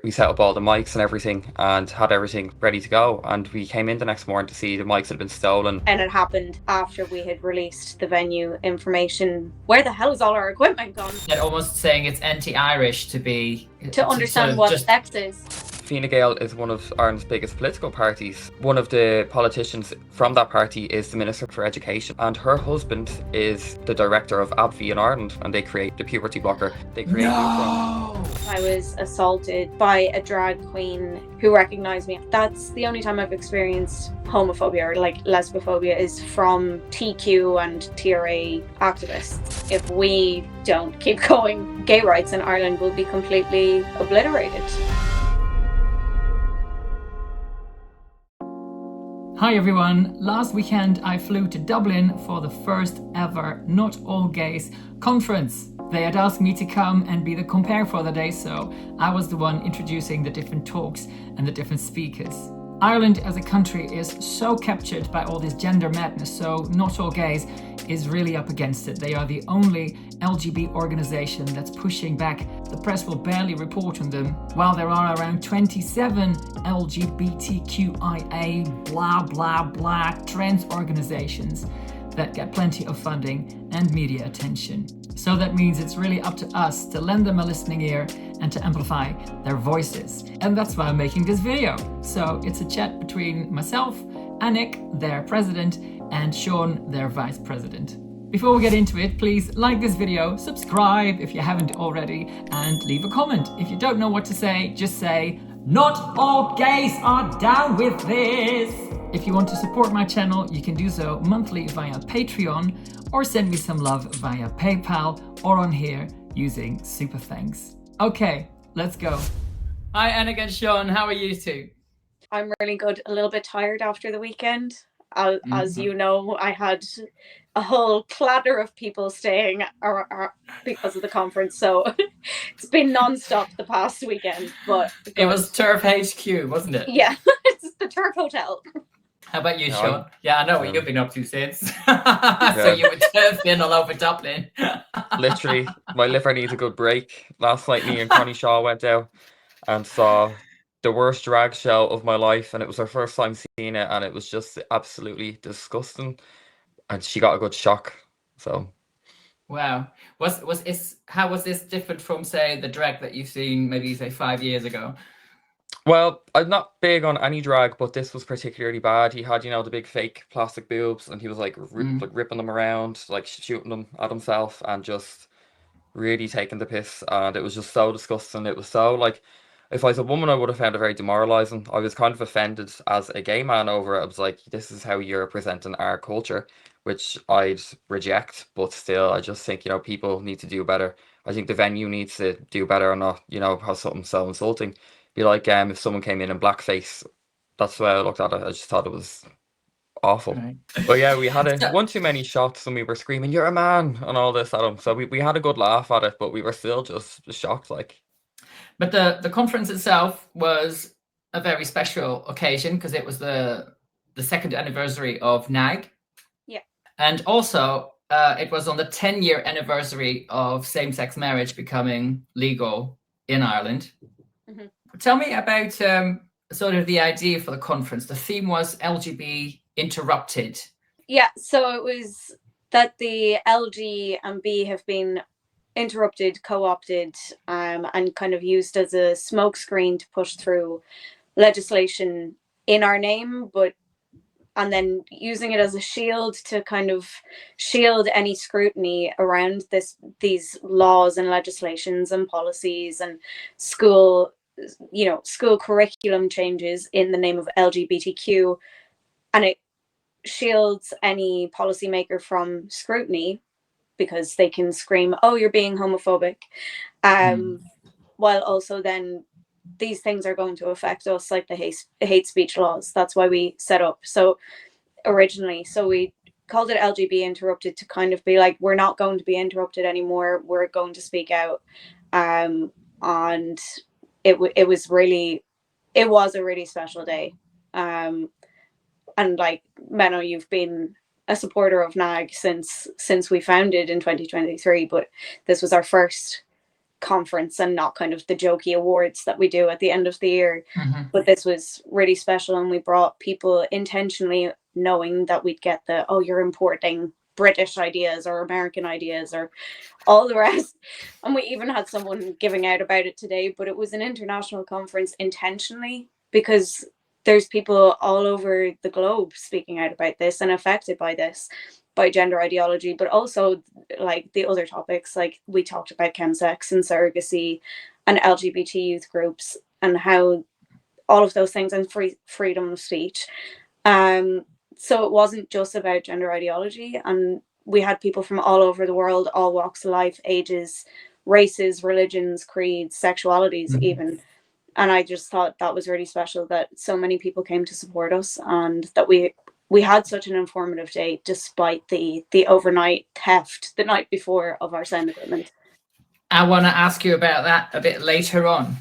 We set up all the mics and everything and had everything ready to go. And we came in the next morning to see the mics had been stolen. And it happened after we had released the venue information. Where the hell is all our equipment gone? They're almost saying it's anti-Irish to understand what sex is. Fine Gael is one of Ireland's biggest political parties. One of the politicians from that party is the Minister for Education, and her husband is the director of AbbVie in Ireland, and they create the puberty blocker. They create I was assaulted by a drag queen who recognised me. That's the only time I've experienced homophobia or like lesbophobia is from TQ and TRA activists. If we don't keep going, gay rights in Ireland will be completely obliterated. Hi everyone, last weekend I flew to Dublin for the first ever Not All Gays conference. They had asked me to come and be the compere for the day, so I was the one introducing the different talks and the different speakers. Ireland as a country is so captured by all this gender madness, so Not All Gays is really up against it. They are the only LGBT organization that's pushing back. The press will barely report on them, while there are around 27 LGBTQIA blah blah blah trans organizations that get plenty of funding and media attention. So that means it's really up to us to lend them a listening ear and to amplify their voices. And that's why I'm making this video. So it's a chat between myself, Annick, their president, and Sean, their vice president. Before we get into it, please like this video, subscribe if you haven't already, and leave a comment. If you don't know what to say, just say, "Not all gays are down with this." If you want to support my channel, you can do so monthly via Patreon, or send me some love via PayPal or on here using Super Thanks. Okay, let's go. Hi, Annick and Sean. How are you two? I'm really good. A little bit tired after the weekend. As you know, I had a whole clatter of people staying because of the conference, so it's been non-stop the past weekend. But it was Turf HQ, wasn't it? Yeah, it's the Turf Hotel. How about you, Sean? Yeah, I know what you've been up to since. So you would have been all over Dublin. Literally, my liver needs a good break. Last night, me and Connie Shaw went out and saw the worst drag show of my life, and it was her first time seeing it, and it was just absolutely disgusting. And she got a good shock. So, wow, how was this different from, say, the drag that you've seen maybe say 5 years ago? Well, I'm not big on any drag, but this was particularly bad. He had, the big fake plastic boobs, and he was like ripping them around, like shooting them at himself, and just really taking the piss. And it was just so disgusting. It was so like, if I was a woman, I would have found it very demoralizing. I was kind of offended as a gay man over it. I was like, this is how you're presenting our culture, which I'd reject. But still, I just think, people need to do better. I think the venue needs to do better and not, have something so insulting. Be like, if someone came in blackface, that's the way I looked at it. I just thought it was awful. Right. But yeah, we had one too many shots and we were screaming, "You're a man," and all this at him. So we had a good laugh at it, but we were still just shocked, like. But the conference itself was a very special occasion because it was the second anniversary of NAG. Yeah. And also it was on the 10-year anniversary of same-sex marriage becoming legal in Ireland. Mm-hmm. Tell me about sort of the idea for the conference. The theme was LGBT interrupted. Yeah, so it was that the LG and B have been interrupted, co-opted, and kind of used as a smokescreen to push through legislation in our name, and then using it as a shield to kind of shield any scrutiny around these laws and legislations and policies and school curriculum changes in the name of LGBTQ, and it shields any policymaker from scrutiny because they can scream, "Oh, you're being homophobic," while also then these things are going to affect us, like the hate speech laws. That's why we set up originally. So we called it LGB Interrupted to kind of be like, we're not going to be interrupted anymore. We're going to speak out. And it was a really special day. And like, Menno, you've been a supporter of NAG since we founded in 2023, but this was our first conference and not kind of the jokey awards that we do at the end of the year. But this was really special, and we brought people intentionally knowing that we'd get the, oh, you're importing British ideas or American ideas or all the rest. And we even had someone giving out about it today, but it was an international conference intentionally because there's people all over the globe speaking out about this and affected by this, by gender ideology, but also like the other topics, like we talked about chemsex and surrogacy and LGBT youth groups and how all of those things, and freedom of speech. So it wasn't just about gender ideology, and we had people from all over the world, all walks of life, ages, races, religions, creeds, sexualities, even. And I just thought that was really special that so many people came to support us, and that we had such an informative day despite the overnight theft the night before of our sound equipment. I want to ask you about that a bit later on.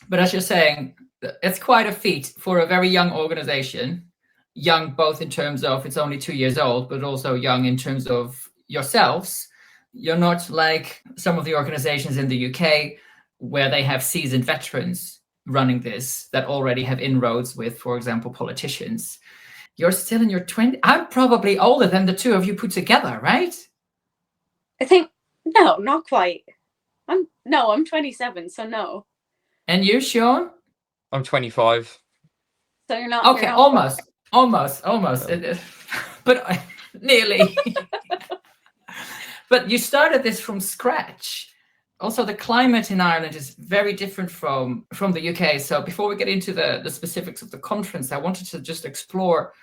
But as you're saying, it's quite a feat for a very young organization. Young both in terms of it's only 2 years old, but also young in terms of yourselves. You're not like some of the organizations in the UK where they have seasoned veterans running this that already have inroads with, for example, politicians. You're still in your 20s. I'm probably older than the two of you put together, right? I think, no, not quite. I'm 27, so no. And you, Sean? I'm 25. So you're not. Okay, you're not almost. But nearly. But you started this from scratch. Also, the climate in Ireland is very different from the UK. So before we get into the specifics of the conference, I wanted to just explore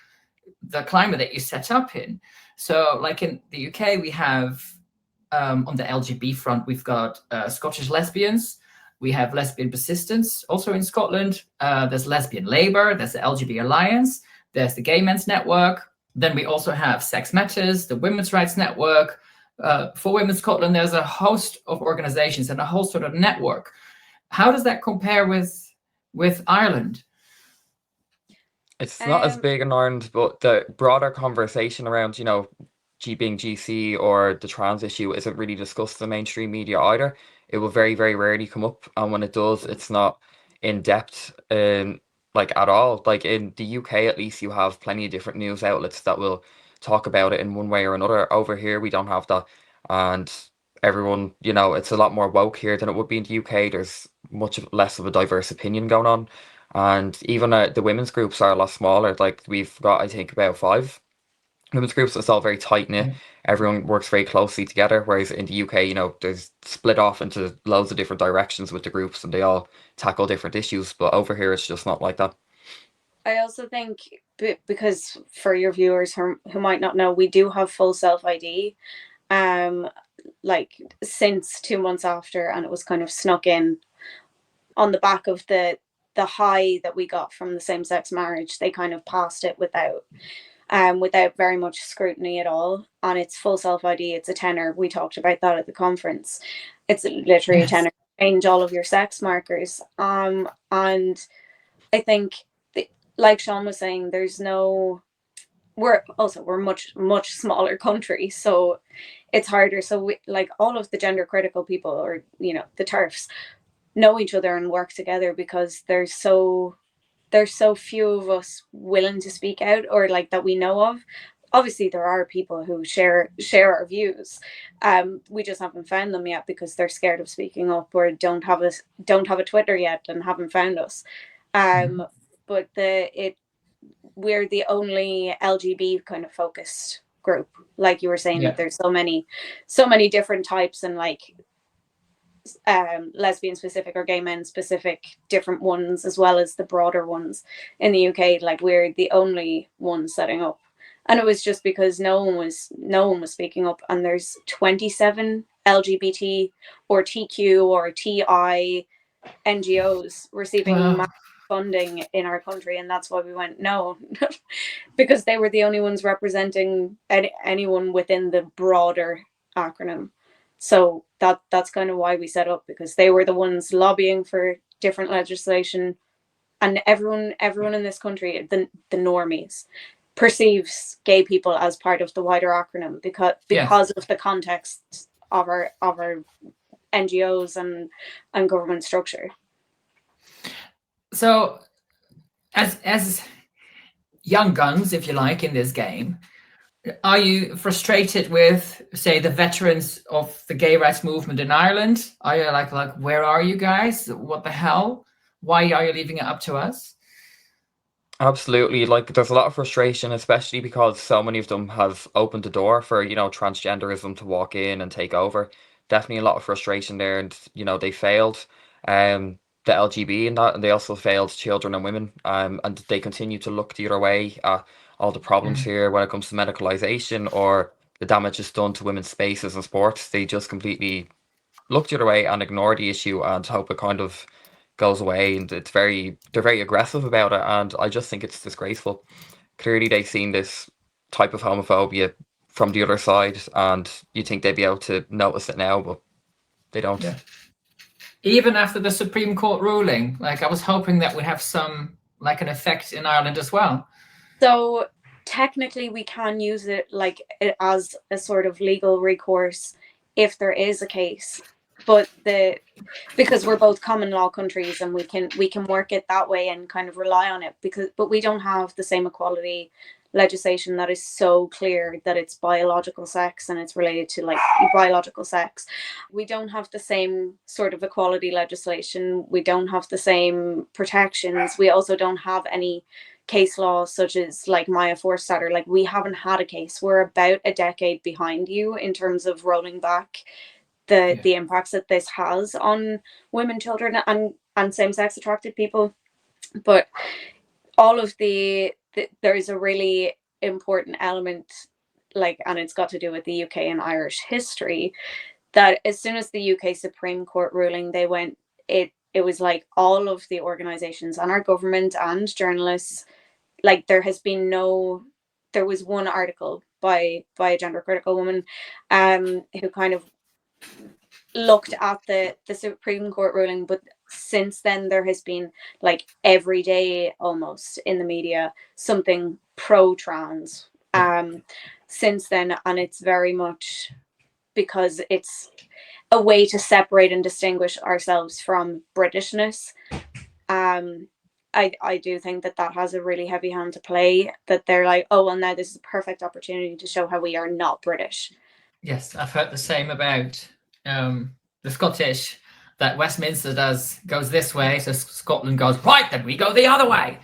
the climate that you set up in. So like in the UK, we have on the LGB front, we've got Scottish lesbians. We have lesbian persistence also in Scotland. There's lesbian Labour, there's the LGB Alliance, there's the Gay Men's Network. Then we also have Sex Matters, the Women's Rights Network. For Women Scotland, there's a host of organizations and a whole sort of network. How does that compare with Ireland? It's not as big in Ireland, but the broader conversation around, being GC or the trans issue isn't really discussed in the mainstream media either. It will very, very rarely come up, and when it does, it's not in depth, like at all. Like in the UK, at least, you have plenty of different news outlets that will talk about it in one way or another. Over here, we don't have that, and everyone, it's a lot more woke here than it would be in the UK. There's much less of a diverse opinion going on, and even the women's groups are a lot smaller. Like we've got, I think, about 5 women's groups. It's all very tight knit. Everyone works very closely together, whereas in the UK, there's split off into loads of different directions with the groups, and they all tackle different issues. But over here, it's just not like that. I also think, because for your viewers who might not know, we do have full self-ID, like since 2 months after, and it was kind of snuck in on the back of the high that we got from the same-sex marriage. They kind of passed it without very much scrutiny at all. And it's full self-ID. It's a tenner. We talked about that at the conference. It's literally a tenner. Change all of your sex markers. And I think, like Sean was saying, we're much smaller country, so it's harder. So we, like all of the gender critical people, or the TERFs, know each other and work together because there's so few of us willing to speak out, or like that we know of. Obviously there are people who share our views. We just haven't found them yet because they're scared of speaking up, or don't have a Twitter yet and haven't found us. But we're the only LGB kind of focused group, like you were saying, that there's so many different types, and like lesbian specific or gay men specific different ones, as well as the broader ones in the UK. Like we're the only ones setting up, and it was just because no one was speaking up. And there's 27 LGBT or TQ or TI NGOs receiving funding in our country, and that's why we went no, because they were the only ones representing anyone within the broader acronym. So that's kind of why we set up, because they were the ones lobbying for different legislation, and everyone in this country, the normies, perceives gay people as part of the wider acronym because of the context of our NGOs and government structure. So as young guns, if you like, in this game, are you frustrated with, say, the veterans of the gay rights movement in Ireland? Are you like, where are you guys? What the hell? Why are you leaving it up to us? Absolutely. Like, there's a lot of frustration, especially because so many of them have opened the door for, you know, transgenderism to walk in and take over. Definitely a lot of frustration there, and, you know, they failed the LGB in that, and they also failed children and women. And they continue to look the other way at all the problems here when it comes to medicalization or the damage it's done to women's spaces and sports. They just completely look the other way and ignore the issue and hope it kind of goes away. And they're very aggressive about it, and I just think it's disgraceful. Clearly they've seen this type of homophobia from the other side, and you think they'd be able to notice it now, but they don't. Yeah. Even after the Supreme Court ruling, like, I was hoping that would have some, like, an effect in Ireland as well. So technically we can use it like as a sort of legal recourse if there is a case, but because we're both common law countries and we can work it that way and kind of rely on it, but we don't have the same equality legislation that is so clear that it's biological sex and it's related to like biological sex. We don't have the same sort of equality legislation. We don't have the same protections. We also don't have any case law such as like Maya Forstater. Like, we haven't had a case. We're about a decade behind you in terms of rolling back the impacts that this has on women, children, and same-sex attracted people. But all of there is a really important element, like, and it's got to do with the UK and Irish history, that as soon as the UK Supreme Court ruling, it was like all of the organizations and our government and journalists, like, there was one article by a gender critical woman who kind of looked at the Supreme Court ruling, but since then there has been, like, every day almost in the media something pro-trans since then, and it's very much because it's a way to separate and distinguish ourselves from Britishness. I do think that has a really heavy hand to play, that they're like, oh well, now this is a perfect opportunity to show how we are not British. Yes, I've heard the same about the Scottish, that Westminster goes this way, so Scotland goes, right, then we go the other way.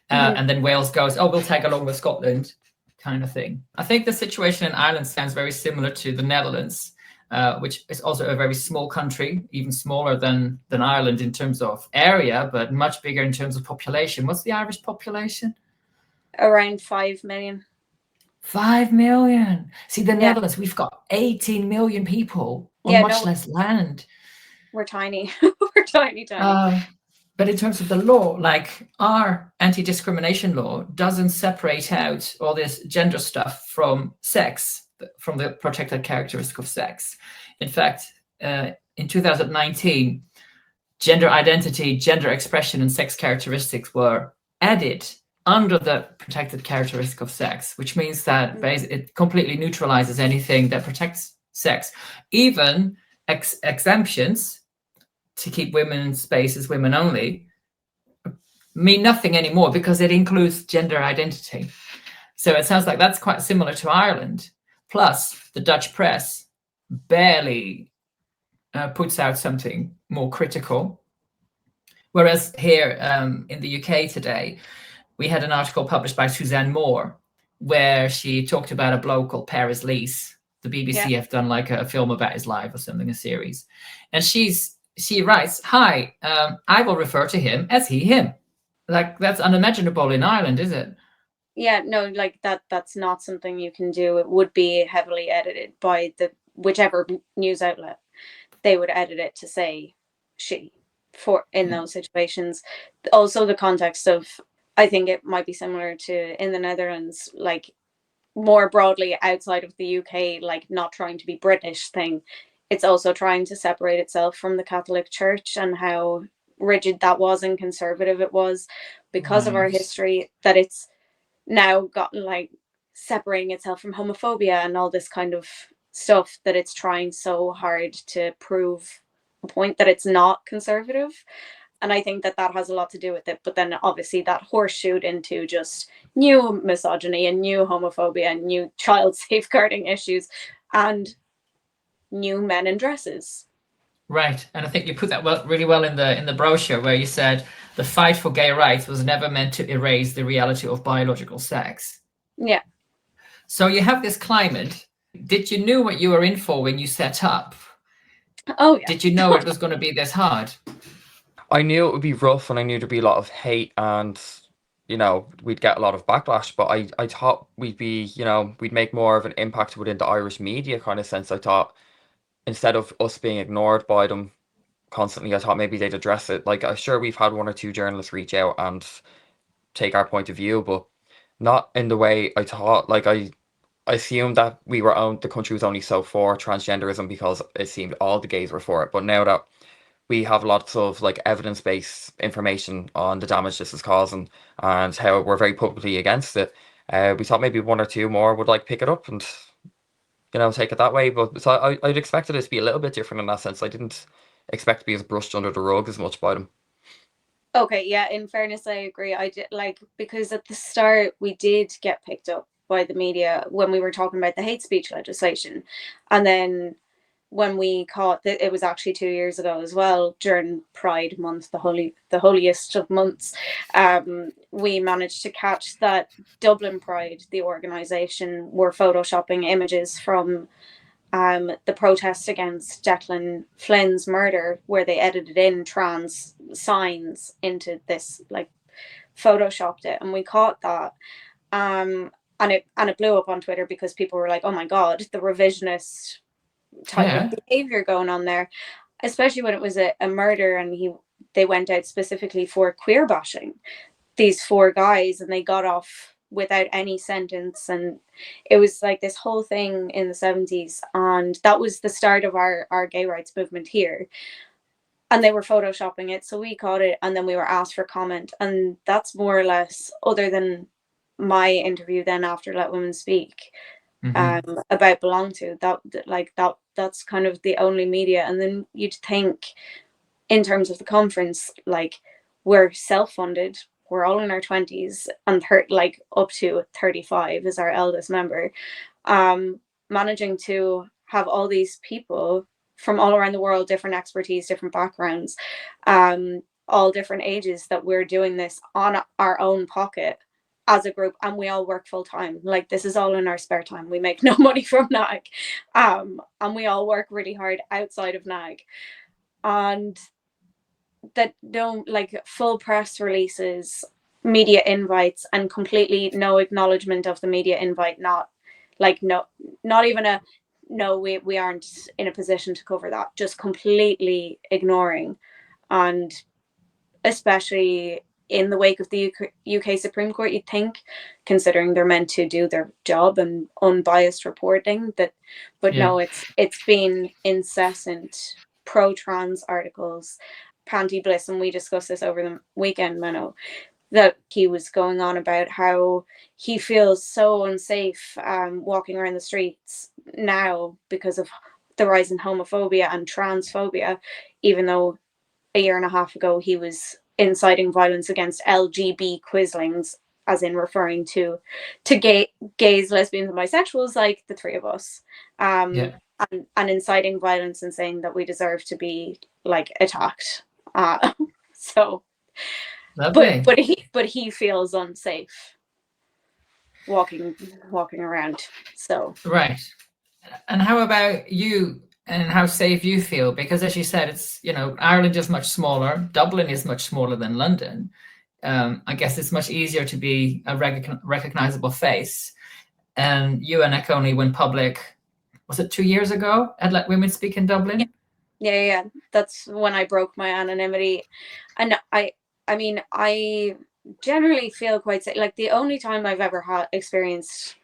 And then Wales goes, oh, we'll tag along with Scotland, kind of thing. I think the situation in Ireland sounds very similar to the Netherlands, which is also a very small country, even smaller than Ireland in terms of area, but much bigger in terms of population. What's the Irish population? Around 5 million. 5 million. See, the Netherlands, we've got 18 million people on much less land. We're tiny. We're tiny. But in terms of the law, like, our anti-discrimination law doesn't separate out all this gender stuff from sex, from the protected characteristic of sex. In fact, in 2019, gender identity, gender expression, and sex characteristics were added under the protected characteristic of sex, which means that it completely neutralizes anything that protects sex. Even exemptions to keep women's spaces women only mean nothing anymore because it includes gender identity. So it sounds like that's quite similar to Ireland. Plus, the Dutch press barely puts out something more critical. Whereas here in the UK today, we had an article published by Suzanne Moore where she talked about a bloke called Paris Lees. The BBC have done like a film about his life or something, a series. And she writes, hi, I will refer to him as he, him. Like, that's unimaginable in Ireland, is it? Yeah, no, like that's not something you can do. It would be heavily edited by whichever news outlet. They would edit it to say she in those situations. Also, the context of, I think it might be similar to in the Netherlands, like, more broadly outside of the UK, like, not trying to be British thing. It's also trying to separate itself from the Catholic Church and how rigid that was and conservative it was because of our history, that it's now gotten, like, separating itself from homophobia and all this kind of stuff, that it's trying so hard to prove point that it's not conservative. And I think that has a lot to do with it. But then obviously that horseshoed into just new misogyny and new homophobia and new child safeguarding issues and new men in dresses. Right, and I think you put that really well in the brochure, where you said the fight for gay rights was never meant to erase the reality of biological sex. Yeah. So you have this climate. Did you know what you were in for when you set up? Oh yeah. Did you know it was going to be this hard? I knew it would be rough, and I knew there'd be a lot of hate, and we'd get a lot of backlash. But I thought we'd be, we'd make more of an impact within the Irish media kind of sense. I thought instead of us being ignored by them constantly, I thought maybe they'd address it. Like, I'm sure we've had one or two journalists reach out and take our point of view, but not in the way I thought. Like, I assumed that the country was only so for transgenderism because it seemed all the gays were for it. But now that we have lots of like evidence-based information on the damage this is causing and how we're very publicly against it, we thought maybe one or two more would like pick it up and take it that way. But so I'd expected it to be a little bit different in that sense. I didn't expect to be as brushed under the rug as much by them. Okay, yeah, in fairness, I agree. I did, because at the start we did get picked up by the media when we were talking about the hate speech legislation. And then when we caught that, it was actually 2 years ago as well, during Pride Month, the holiest of months, we managed to catch that Dublin Pride, the organisation, were photoshopping images from the protest against Declan Flynn's murder, where they edited in trans signs into this, photoshopped it, and we caught that. And it blew up on Twitter because people were like, "Oh my god, the revisionist type of behavior going on there," especially when it was a murder, and they went out specifically for queer bashing these 4 guys, and they got off without any sentence. And it was like this whole thing in the 70s, and that was the start of our gay rights movement here. And they were photoshopping it, so we caught it, and then we were asked for comment. And that's more or less, other than my interview then after Let Women Speak, about Belong To, that's kind of the only media. And then you'd think, in terms of the conference, we're self-funded, we're all in our 20s, and up to 35 is our eldest member, managing to have all these people from all around the world, different expertise, different backgrounds, all different ages, that we're doing this on our own pocket as a group, and we all work full time. This is all in our spare time. We make no money from NAG, and we all work really hard outside of NAG. And that don't full press releases, media invites, and completely no acknowledgement of the media invite. Not even a no, we aren't in a position to cover that. Just completely ignoring. And especially in the wake of the UK Supreme Court, you'd think, considering they're meant to do their job and unbiased reporting, no, it's been incessant pro-trans articles. Panty Bliss, and we discussed this over the weekend, Menno, that he was going on about how he feels so unsafe walking around the streets now because of the rise in homophobia and transphobia, even though a year and a half ago he was inciting violence against LGB quislings, as in referring to gays, lesbians, and bisexuals, like the 3 of us, and inciting violence and saying that we deserve to be attacked. So, but he feels unsafe walking around. So right. And how about you, and how safe you feel? Because as you said, it's Ireland is much smaller. Dublin is much smaller than London. I guess it's much easier to be a recognizable face. And you and Echo only went public, was it 2 years ago at Let Women Speak in Dublin? Yeah. That's when I broke my anonymity. And I generally feel quite safe. The only time I've ever experienced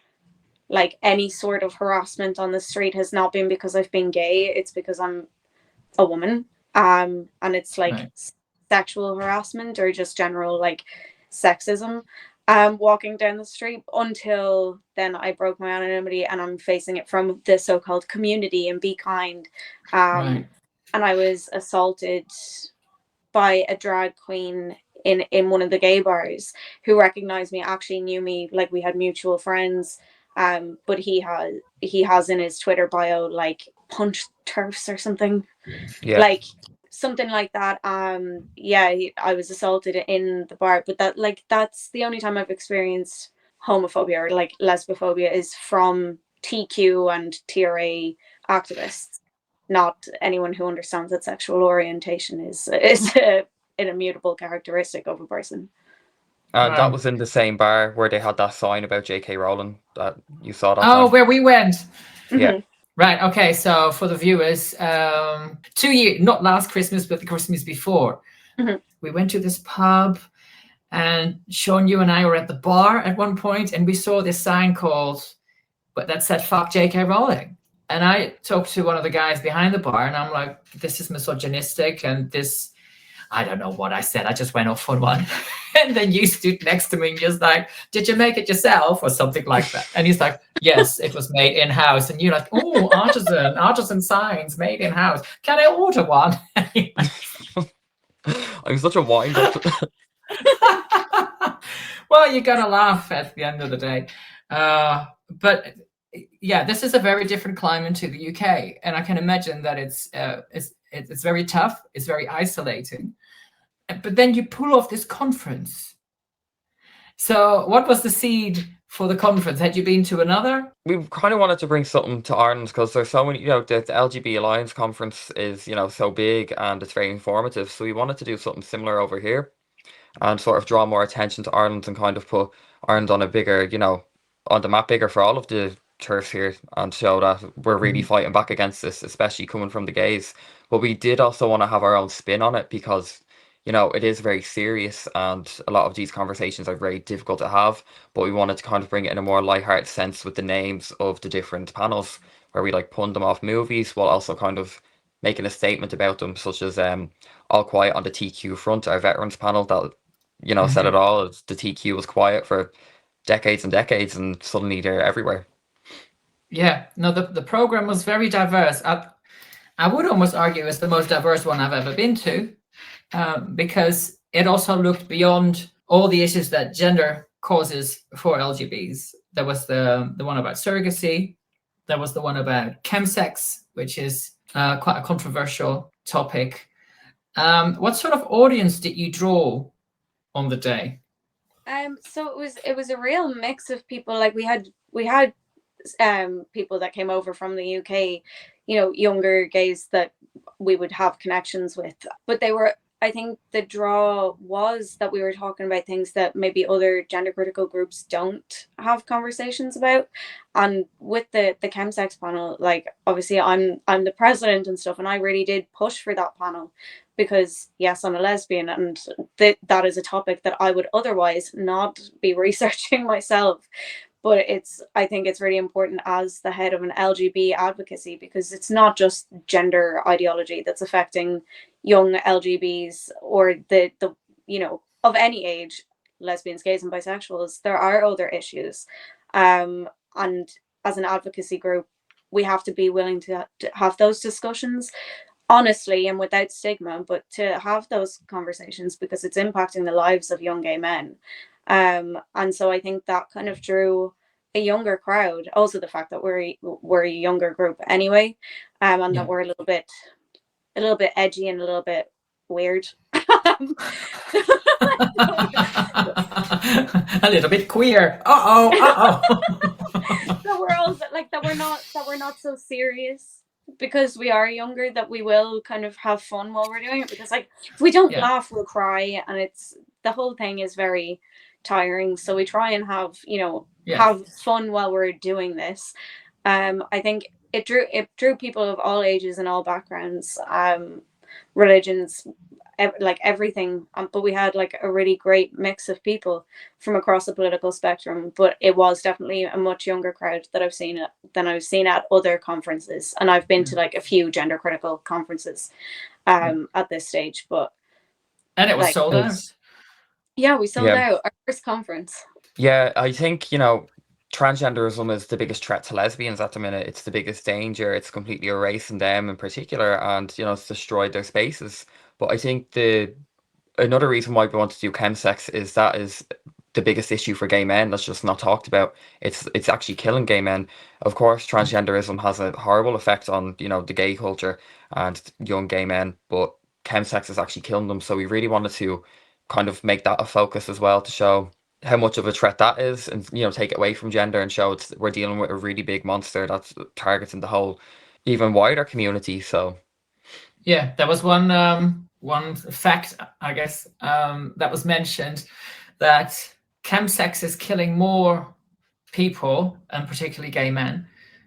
any sort of harassment on the street has not been because I've been gay. It's because I'm a woman. And it's right. Sexual harassment or just general sexism walking down the street. Until then, I broke my anonymity, and I'm facing it from the so-called community and Be Kind. Right. and I was assaulted by a drag queen in one of the gay bars who recognized me, actually knew me, like we had mutual friends. But he has in his Twitter bio like punch turfs or something, Yeah. like something like that. Yeah, I was assaulted in the bar, but that's the only time I've experienced homophobia or like lesbophobia is from TQ and TRA activists, not anyone who understands that sexual orientation is an immutable characteristic of a person. And that Wow. was in the same bar where they had that sign about J.K. Rowling that you saw that Oh, time. where we went. Yeah. Mhm. Right. Okay. So for the viewers, 2 years, not last Christmas, but the Christmas before, Mhm. we went to this pub, and Sean, you and I were at the bar at one point, and we saw this sign that said "fuck J.K. Rowling." And I talked to one of the guys behind the bar, and I'm like, "This is misogynistic," and this, I don't know what I said. I just went off on one. And then you stood next to me and just like, "Did you make it yourself?" or something like that. And he's like, "Yes, it was made in-house." And you're like, "Oh, artisan signs made in-house. Can I order one?" I'm such a wind-up. Well, you gotta laugh at the end of the day. But yeah, this is a very different climate to the UK, and I can imagine that it's very tough. It's very isolating. But then you pull off this conference. So, what was the seed for the conference? Had you been to another? We kind of wanted to bring something to Ireland because there's so many, the LGBT Alliance conference is, so big and it's very informative. So we wanted to do something similar over here and sort of draw more attention to Ireland and kind of put Ireland on a bigger, on the map, bigger for all of the turfs here, and show that we're really fighting back against this, especially coming from the gays. But we did also want to have our own spin on it because, it is very serious and a lot of these conversations are very difficult to have. But we wanted to kind of bring it in a more lighthearted sense with the names of the different panels where we like pun them off movies while also kind of making a statement about them, such as All Quiet on the TQ Front, our veterans panel that said it all. The TQ was quiet for decades and decades, and suddenly they're everywhere. Yeah, no, the program was very diverse. I would almost argue it's the most diverse one I've ever been to, because it also looked beyond all the issues that gender causes for LGBs. There was the one about surrogacy. There was the one about chemsex, which is quite a controversial topic. What sort of audience did you draw on the day? So it was a real mix of people. Like we had people that came over from the UK, younger gays that we would have connections with, but they were, I think the draw was that we were talking about things that maybe other gender critical groups don't have conversations about. And with the chemsex panel, like obviously I'm the president and stuff, and I really did push for that panel because yes, I'm a lesbian, and that is a topic that I would otherwise not be researching myself. But I think it's really important as the head of an LGB advocacy, because it's not just gender ideology that's affecting young LGBs or the of any age, lesbians, gays, and bisexuals. There are other issues, and as an advocacy group, we have to be willing to have those discussions honestly and without stigma, but to have those conversations because it's impacting the lives of young gay men. And so I think that kind of drew a younger crowd. Also, the fact that we're a younger group anyway, and that we're a little bit edgy and a little bit weird. A little bit queer. So we're also like that. We're not so serious because we are younger. That we will kind of have fun while we're doing it. Because like if we don't laugh, we'll cry, and the whole thing is very tiring. So we try and have have fun while we're doing this. I think it drew people of all ages and all backgrounds, religions, like everything. But we had like a really great mix of people from across the political spectrum. But it was definitely a much younger crowd that I've seen at other conferences, and I've been to like a few gender critical conferences at this stage. But and it was sold out. Yeah, we sold out our first conference. Yeah, I think transgenderism is the biggest threat to lesbians at the minute. It's the biggest danger. It's completely erasing them in particular, and it's destroyed their spaces. But I think another reason why we want to do chemsex is that is the biggest issue for gay men that's just not talked about. It's actually killing gay men. Of course, transgenderism has a horrible effect on the gay culture and young gay men, but chemsex is actually killing them. So we really wanted to kind of make that a focus as well, to show how much of a threat that is, and take it away from gender and show we're dealing with a really big monster that's targeting the whole even wider community. So yeah, there was one fact, I guess, that was mentioned, that chemsex is killing more people, and particularly gay men,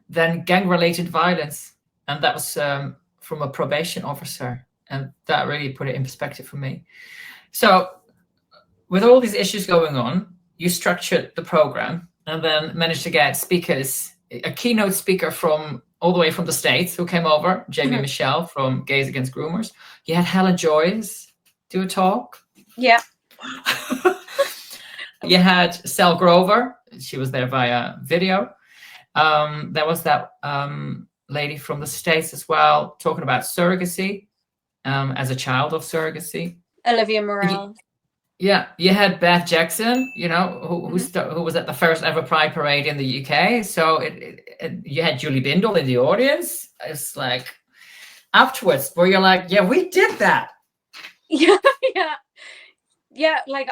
than gang-related violence, and that was from a probation officer, and that really put it in perspective for me. So with all these issues going on, you structured the program and then managed to get speakers, a keynote speaker from all the way from the States who came over, Jamie Michelle from Gays Against Groomers. You had Helen Joyce do a talk. Yeah. You had Sel Grover. She was there via video. There was that lady from the States as well, talking about surrogacy, as a child of surrogacy. Olivia Morel. Yeah, you had Beth Jackson, who was at the first ever Pride Parade in the UK. So you had Julie Bindel in the audience. It's like afterwards, where you're like, yeah, we did that. Yeah. Like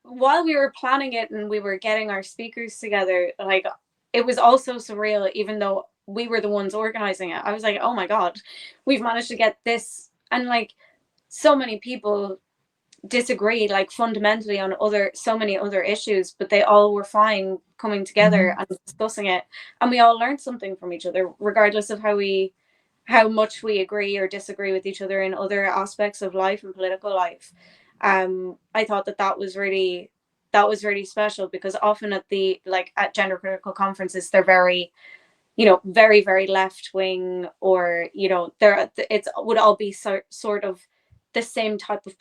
while we were planning it and we were getting our speakers together, like it was also surreal, even though we were the ones organizing it. I was like, oh my God, we've managed to get this. And like so many people disagree, like fundamentally on so many other issues, but they all were fine coming together and discussing it. And we all learned something from each other, regardless of how much we agree or disagree with each other in other aspects of life and political life. I thought that was really special, because often at gender critical conferences, they're very, very, very left wing, or, it would all be sort of the same type of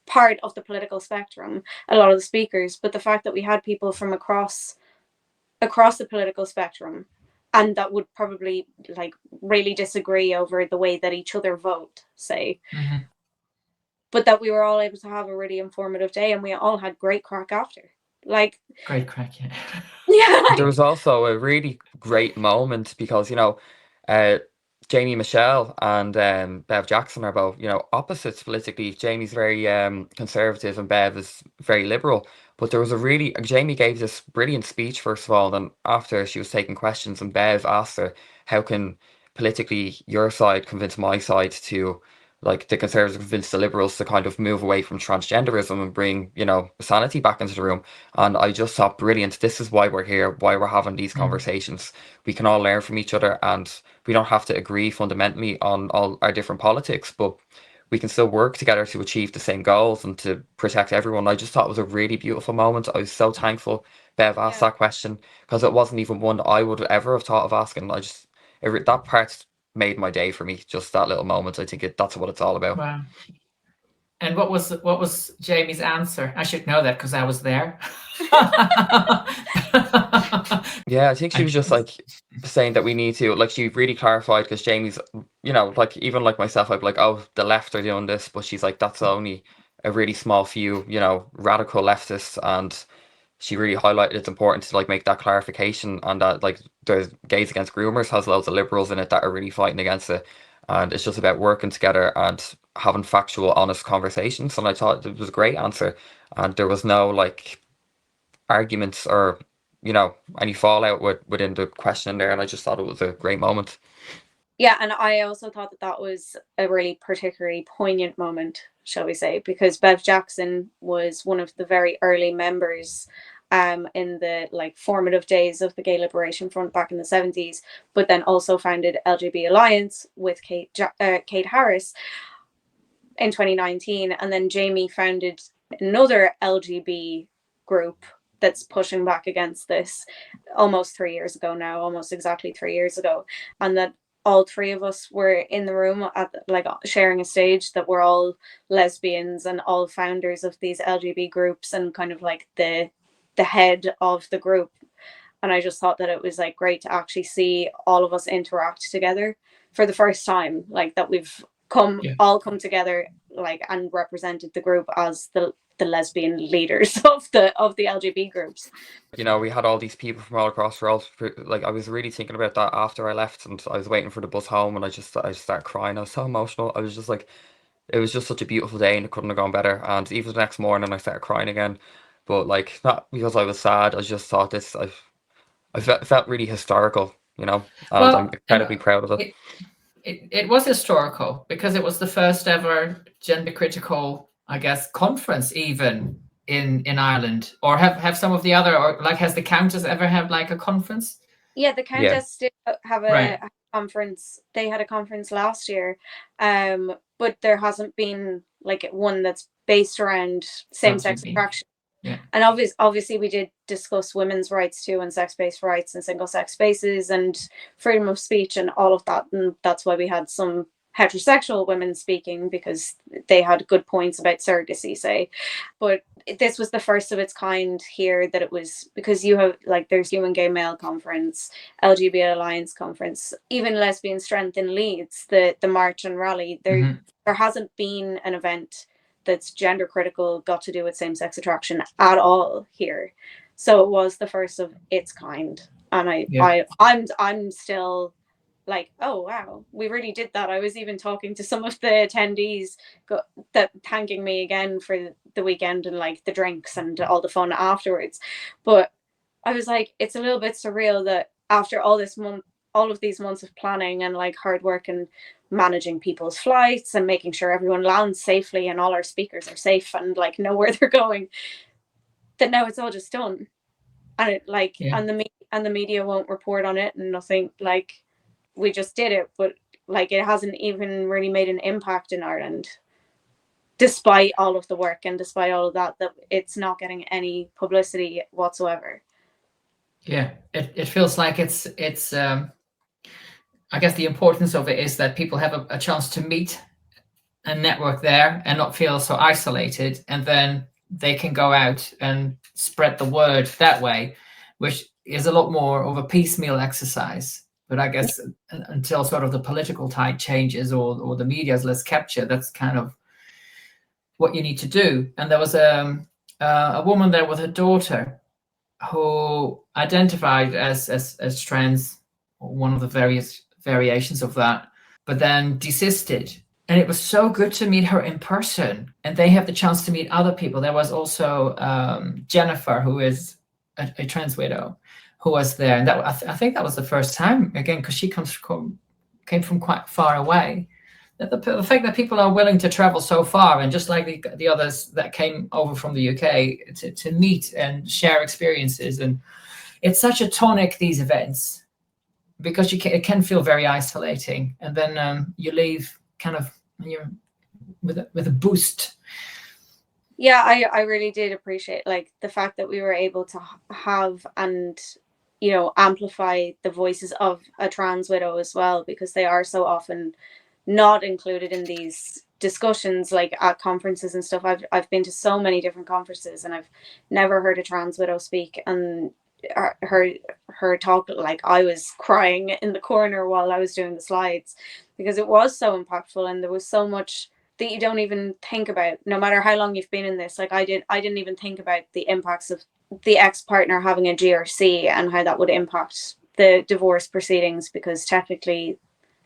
part of the political spectrum, a lot of the speakers. But the fact that we had people from across the political spectrum, and that would probably like really disagree over the way that each other vote, say, but that we were all able to have a really informative day, and we all had great crack after. Like great crack, yeah. Yeah. There was also a really great moment because Jamie Michelle and Bev Jackson are both opposites politically. Jamie's very conservative and Bev is very liberal. But there was Jamie gave this brilliant speech first of all, and after she was taking questions, and Bev asked her, how can politically your side convince my side to, like, the Conservatives convince the Liberals to kind of move away from transgenderism and bring, sanity back into the room. And I just thought, brilliant, this is why we're here, why we're having these conversations. We can all learn from each other, and we don't have to agree fundamentally on all our different politics, but we can still work together to achieve the same goals and to protect everyone. I just thought it was a really beautiful moment. I was so thankful Bev asked that question, because it wasn't even one that I would ever have thought of asking. That part made my day for me, just that little moment. I think that's what it's all about. Wow. And what was Jamie's answer? I should know that because I was there. Yeah, I think she was just like saying that we need to, like, she really clarified, because Jamie's, like, even like myself, I'd be like, oh, the left are doing this, but she's like, that's only a really small few, radical leftists, and she really highlighted it's important to like make that clarification, and that like there's Gays Against Groomers has loads of liberals in it that are really fighting against it, and it's just about working together and having factual, honest conversations. And I thought it was a great answer, and there was no like arguments or any fallout within the question there, and I just thought it was a great moment. Yeah, and I also thought that was a really particularly poignant moment, shall we say, because Bev Jackson was one of the very early members in the like formative days of the Gay Liberation Front back in the 70s, but then also founded LGBT Alliance with Kate Harris in 2019. And then Jamie founded another LGBT group that's pushing back against this almost 3 years ago now, almost exactly 3 years ago. And that all three of us were in the room at like sharing a stage, that we're all lesbians and all founders of these LGBT groups, and kind of like the the head of the group. And I just thought that it was like great to actually see all of us interact together for the first time, like that we've all come together, like, and represented the group as the lesbian leaders of the LGB groups. You know, we had all these people from all across the world. Like, I was really thinking about that after I left, and I was waiting for the bus home, and I just started crying. I was so emotional. I was just like, it was just such a beautiful day, and it couldn't have gone better. And even the next morning, I started crying again. But like, not because I was sad. I just thought this. I felt really historical, you know, and Well, I'm incredibly proud of it. It was historical because it was the first ever gender critical, I guess, conference even in Ireland. Or have some of the other, or like, has the Countess ever had like a conference? Yeah, the Countess did have a conference. They had a conference last year, but there hasn't been like one that's based around same-sex attraction. Yeah. And obviously we did discuss women's rights too, and sex-based rights and single-sex spaces and freedom of speech and all of that. And that's why we had some heterosexual women speaking, because they had good points about surrogacy, say. But this was the first of its kind here, that it was, because you have, like, there's You and Gay Male Conference, LGBT Alliance Conference, even Lesbian Strength in Leeds, the march and rally. There hasn't been an event that's gender critical, got to do with same-sex attraction at all here. So it was the first of its kind. And I'm still like, oh wow, we really did that. I was even talking to some of the attendees that thanking me again for the weekend and like the drinks and all the fun afterwards. But I was like, it's a little bit surreal that after all of these months of planning and like hard work and managing people's flights and making sure everyone lands safely and all our speakers are safe and like know where they're going, that now it's all just done. And it like, and the media won't report on it and nothing. Like, we just did it, but like, it hasn't even really made an impact in Ireland, despite all of the work and despite all of that it's not getting any publicity whatsoever. Yeah, it feels like it's I guess the importance of it is that people have a chance to meet and network there and not feel so isolated, and then they can go out and spread the word that way, which is a lot more of a piecemeal exercise. But I guess until sort of the political tide changes or the media's less capture, that's kind of what you need to do. And there was a woman there with her daughter who identified as trans, or one of the various variations of that, but then desisted. And it was so good to meet her in person, and they have the chance to meet other people. There was also Jennifer, who is a trans widow, who was there, and that I think that was the first time, again, because she came from quite far away. The fact that people are willing to travel so far, and just like the others that came over from the UK to meet and share experiences, and it's such a tonic, these events, because it can feel very isolating, and then you leave kind of with a boost. Yeah, I really did appreciate like the fact that we were able to have and amplify the voices of a trans widow as well, because they are so often not included in these discussions, like at conferences and stuff. I've been to so many different conferences and I've never heard a trans widow speak, and her talk, like, I was crying in the corner while I was doing the slides, because it was so impactful and there was so much that you don't even think about, no matter how long you've been in this. Like, I didn't even think about the impacts of the ex-partner having a GRC and how that would impact the divorce proceedings, because technically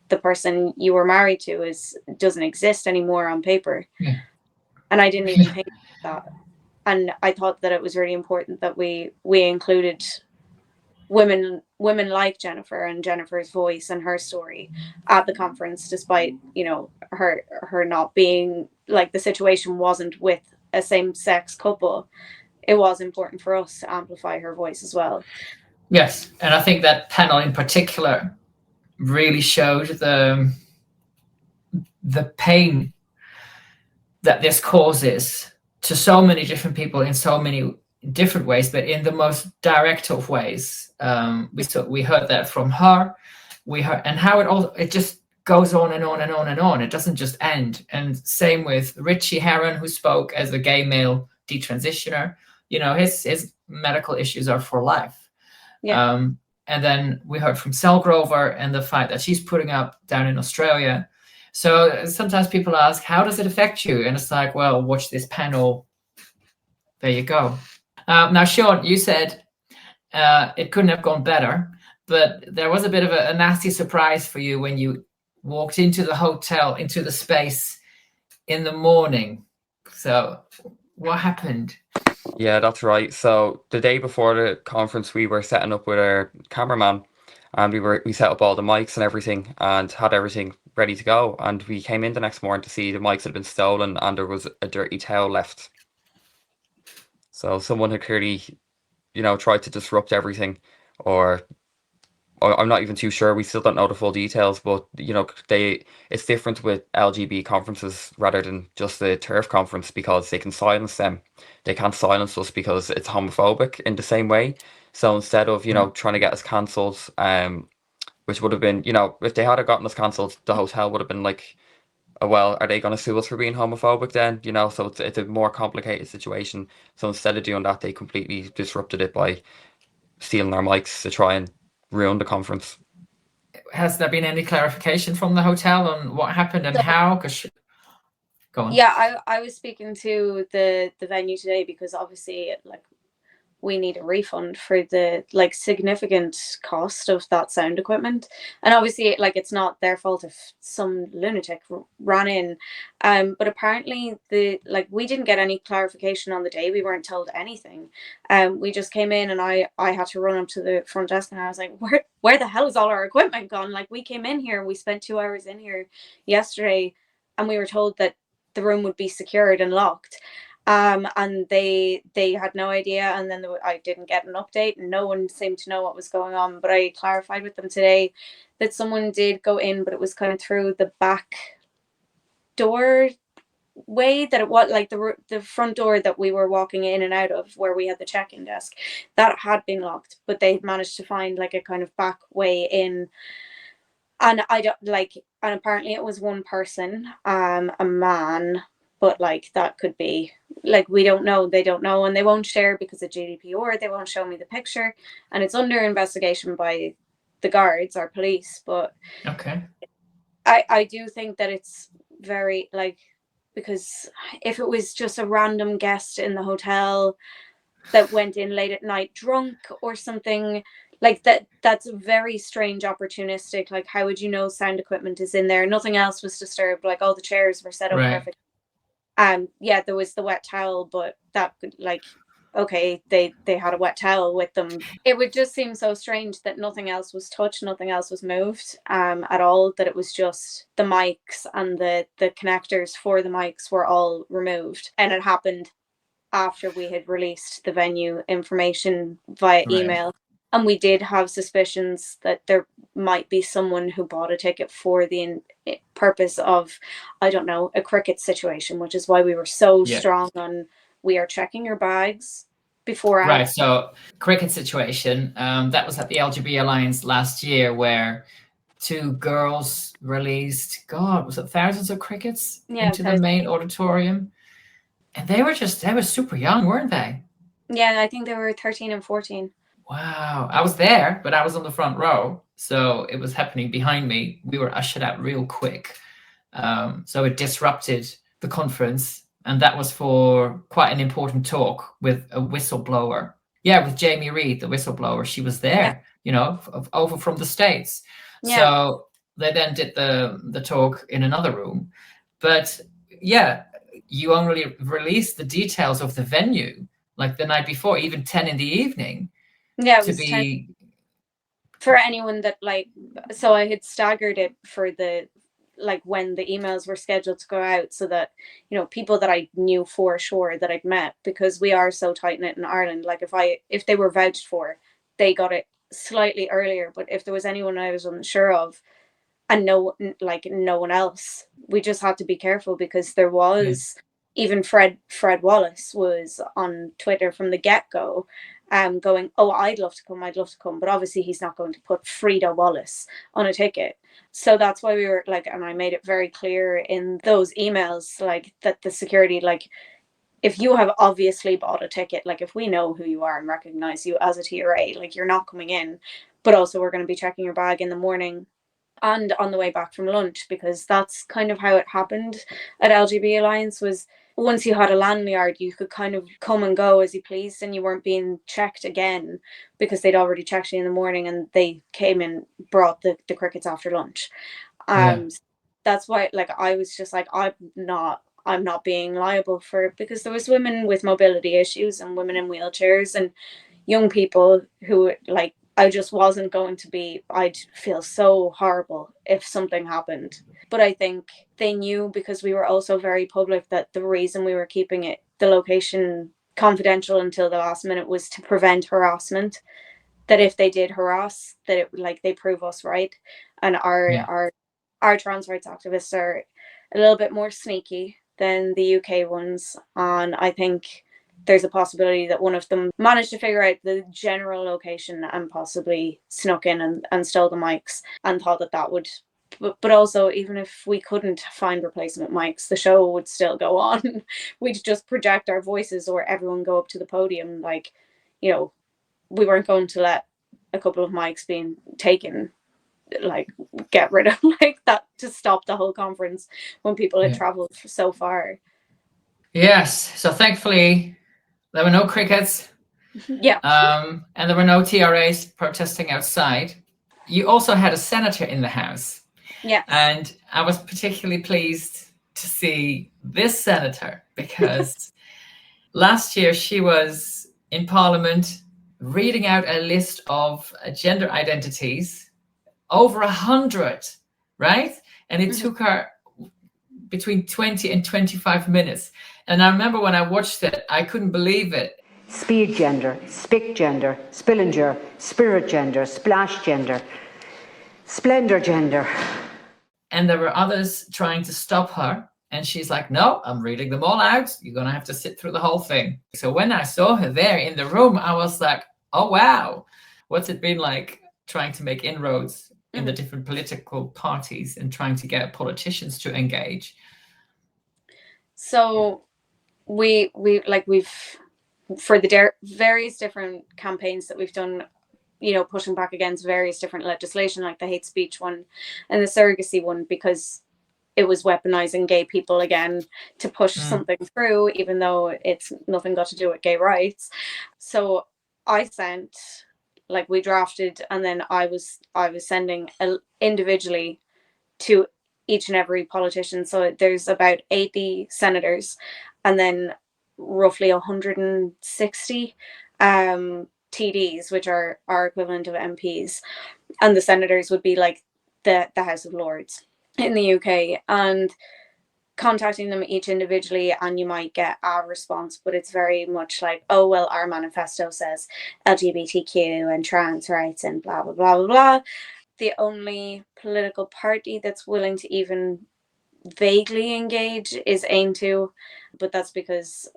the person you were married to doesn't exist anymore on paper. Yeah. And I didn't even think that. And I thought that it was really important that we included women like Jennifer and Jennifer's voice and her story at the conference, despite her not being, like, the situation wasn't with a same-sex couple. It was important for us to amplify her voice as well. Yes, and I think that panel in particular really showed the pain that this causes to so many different people in so many different ways, but in the most direct of ways. We heard that from her. We heard, and how it just goes on and on and on and on. It doesn't just end. And same with Richie Herron, who spoke as a gay male detransitioner. His medical issues are for life. Yeah. And then we heard from Selgrover and the fight that she's putting up down in Australia. So sometimes people ask, how does it affect you? And it's like, well, watch this panel. There you go. Now, Sean, you said it couldn't have gone better, but there was a bit of a nasty surprise for you when you walked into the hotel, into the space in the morning. So what happened? Yeah, that's right. So the day before the conference, we were setting up with our cameraman, and we set up all the mics and everything, and had everything ready to go. And we came in the next morning to see the mics had been stolen, and there was a dirty towel left. So someone had clearly, tried to disrupt everything, or I'm not even too sure. We still don't know the full details, but it's different with LGB conferences rather than just the TERF conference, because they can silence them. They can't silence us because it's homophobic in the same way. So instead of trying to get us cancelled, which would have been, if they had gotten us cancelled, the hotel would have been like, oh well, are they going to sue us for being homophobic then? So it's a more complicated situation. So instead of doing that, they completely disrupted it by stealing our mics to try and ruin the conference. Has there been any clarification from the hotel on what happened and how? Go on. Yeah, I was speaking to the venue today, because obviously, like, we need a refund for the significant cost of that sound equipment, and obviously, it's not their fault if some lunatic ran in, but apparently we didn't get any clarification on the day. We weren't told anything. We just came in, and I had to run up to the front desk, and I was like, where the hell is all our equipment gone? Like, we came in here, we spent 2 hours in here yesterday, and we were told that the room would be secured and locked. And they had no idea, and then I didn't get an update, and no one seemed to know what was going on. But I clarified with them today that someone did go in, but it was kind of through the back door way, that it was like the front door that we were walking in and out of, where we had the check-in desk, that had been locked, but they managed to find a kind of back way in. And I don't and apparently it was one person, a man, but that could be we don't know. They don't know, and they won't share because of GDPR. They won't show me the picture, and it's under investigation by the guards or police. But okay, I do think that it's very because if it was just a random guest in the hotel that went in late at night drunk or something that's very strange, opportunistic. How would you know sound equipment is in there? Nothing else was disturbed. All the chairs were set up perfect. Yeah, there was the wet towel, but that could okay, they had a wet towel with them. It would just seem so strange that nothing else was touched, nothing else was moved at all, that it was just the mics and the connectors for the mics were all removed. And it happened after we had released the venue information via email. And we did have suspicions that there might be someone who bought a ticket for the purpose of, I don't know, a cricket situation, which is why we were so strong on, we are checking your bags before. Right. So cricket situation, that was at the LGB Alliance last year, where 2 girls released, was it thousands of crickets into the main auditorium? And they were super young, weren't they? Yeah, I think they were 13 and 14. Wow. I was there, but I was on the front row. So it was happening behind me. We were ushered out real quick. So it disrupted the conference. And that was for quite an important talk with a whistleblower. Yeah, with Jamie Reed, the whistleblower. She was there, over from the States. Yeah. So they then did the talk in another room. But yeah, you only released the details of the venue the night before, even 10 in the evening. Yeah, it was 10 for anyone that so I had staggered it for the when the emails were scheduled to go out, so that people that I knew for sure that I'd met, because we are so tight knit in Ireland. If they were vouched for, they got it slightly earlier. But if there was anyone I was unsure of, and no one else, we just had to be careful, because there was even Fred Wallace was on Twitter from the get-go, going, oh, I'd love to come, but obviously he's not going to put Frida Wallace on a ticket. So that's why we were and I made it very clear in those emails that the security, if you have obviously bought a ticket, like if we know who you are and recognize you as a TRA, like you're not coming in, but also we're going to be checking your bag in the morning and on the way back from lunch, because that's kind of how it happened at LGB Alliance. Was once you had a lanyard, you could kind of come and go as you pleased, and you weren't being checked again because they'd already checked you in the morning and they came and brought the crickets after lunch. That's why, like, I was just like, I'm not being liable for it, because there was women with mobility issues and women in wheelchairs and young people who, like, I just wasn't going to be, I'd feel so horrible if something happened. But I think they knew, because we were also very public, that the reason we were keeping the location confidential until the last minute was to prevent harassment. That if they did harass, that it, like, they prove us right. And our trans rights activists are a little bit more sneaky than the UK ones. And I think there's a possibility that one of them managed to figure out the general location and possibly snuck in and stole the mics and thought that would, but also, even if we couldn't find replacement mics, the show would still go on. We'd just project our voices or everyone go up to the podium. Like, you know, we weren't going to let a couple of mics being taken, like, get rid of like that to stop the whole conference when people had traveled so far. Yes, so thankfully there were no crickets. And there were no TRAs protesting outside. You also had a senator in the House. And I was particularly pleased to see this senator, because last year she was in Parliament reading out a list of gender identities, over 100, right? And it took her between 20 and 25 minutes. And I remember when I watched it, I couldn't believe it. Speed gender, spic gender, spillinger, spirit gender, splash gender, splendor gender. And there were others trying to stop her. And she's like, no, I'm reading them all out. You're going to have to sit through the whole thing. So when I saw her there in the room, I was like, oh, wow. What's it been like trying to make inroads in the different political parties and trying to get politicians to engage? So we've for the various different campaigns that we've done, you know, pushing back against various different legislation, like the hate speech one and the surrogacy one, because it was weaponizing gay people again to push something through, even though it's nothing got to do with gay rights. So I sent, like, we drafted, and then I was sending individually to each and every politician. So there's about 80 senators, and then roughly 160 TDs, which are our equivalent of MPs, and the senators would be like the House of Lords in the UK, and contacting them each individually, and you might get a response, but it's very much like, oh, well, our manifesto says LGBTQ and trans rights and blah, blah, blah, blah, blah. The only political party that's willing to even vaguely engage is AIM2, but that's because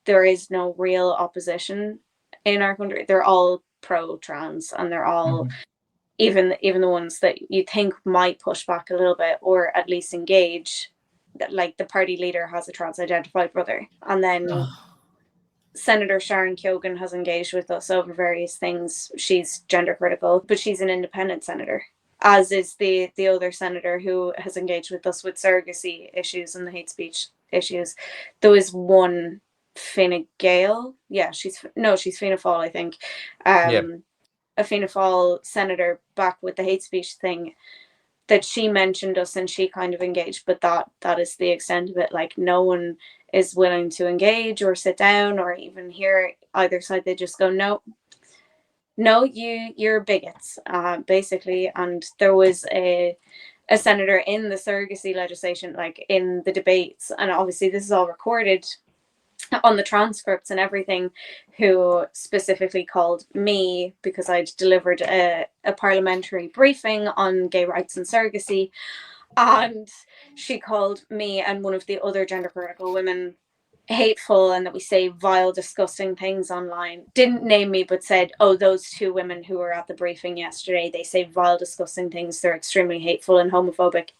there is no real opposition in our country. They're all pro-trans, and they're all even the ones that you think might push back a little bit or at least engage. Like, the party leader has a trans-identified brother, and then Senator Sharon Keoghan has engaged with us over various things. She's gender critical, but she's an independent senator, as is the other senator who has engaged with us with surrogacy issues and the hate speech issues. There was one, Fine Gael. Yeah, she's Fianna Fáil, I think. A Fianna Fáil senator back with the hate speech thing, that she mentioned us and she kind of engaged, but that is the extent of it. Like, no one is willing to engage or sit down or even hear either side. They just go, no, you're bigots, basically. And there was a senator in the surrogacy legislation, like in the debates, and obviously this is all recorded on the transcripts and everything, who specifically called me because I'd delivered a parliamentary briefing on gay rights and surrogacy, and she called me and one of the other gender critical women hateful, and that we say vile, disgusting things online. Didn't name me, but said, oh, those two women who were at the briefing yesterday, they say vile, disgusting things. They're extremely hateful and homophobic.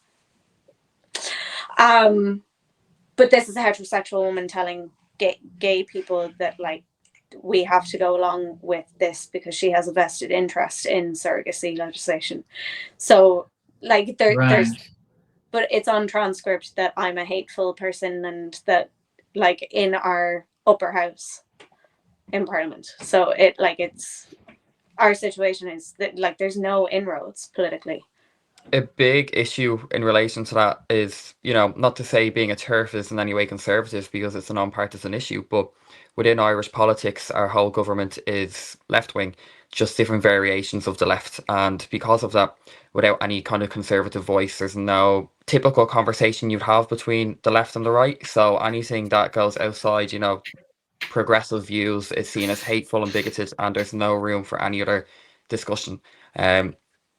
But this is a heterosexual woman telling gay people that like we have to go along with this because she has a vested interest in surrogacy legislation. So like there's, but it's on transcript that I'm a hateful person and that like in our upper house in Parliament. So it's our situation is that like there's no inroads politically. A big issue in relation to that is, not to say being a TERF is in any way conservative because it's a non-partisan issue, but within Irish politics, our whole government is left-wing, just different variations of the left. And because of that, without any kind of conservative voice, there's no typical conversation you'd have between the left and the right. So anything that goes outside, progressive views is seen as hateful and bigoted, and there's no room for any other discussion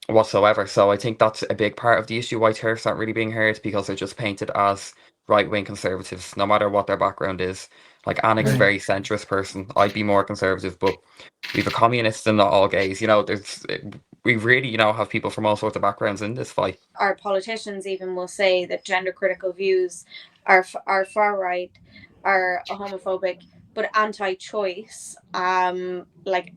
whatsoever. So I think that's a big part of the issue why TERFs aren't really being heard, because they're just painted as right-wing conservatives, no matter what their background is. Like Annick's a very centrist person. I'd be more conservative, but we've a communist and not all gays. We really, have people from all sorts of backgrounds in this fight. Our politicians even will say that gender critical views are far right, are homophobic, but anti-choice, like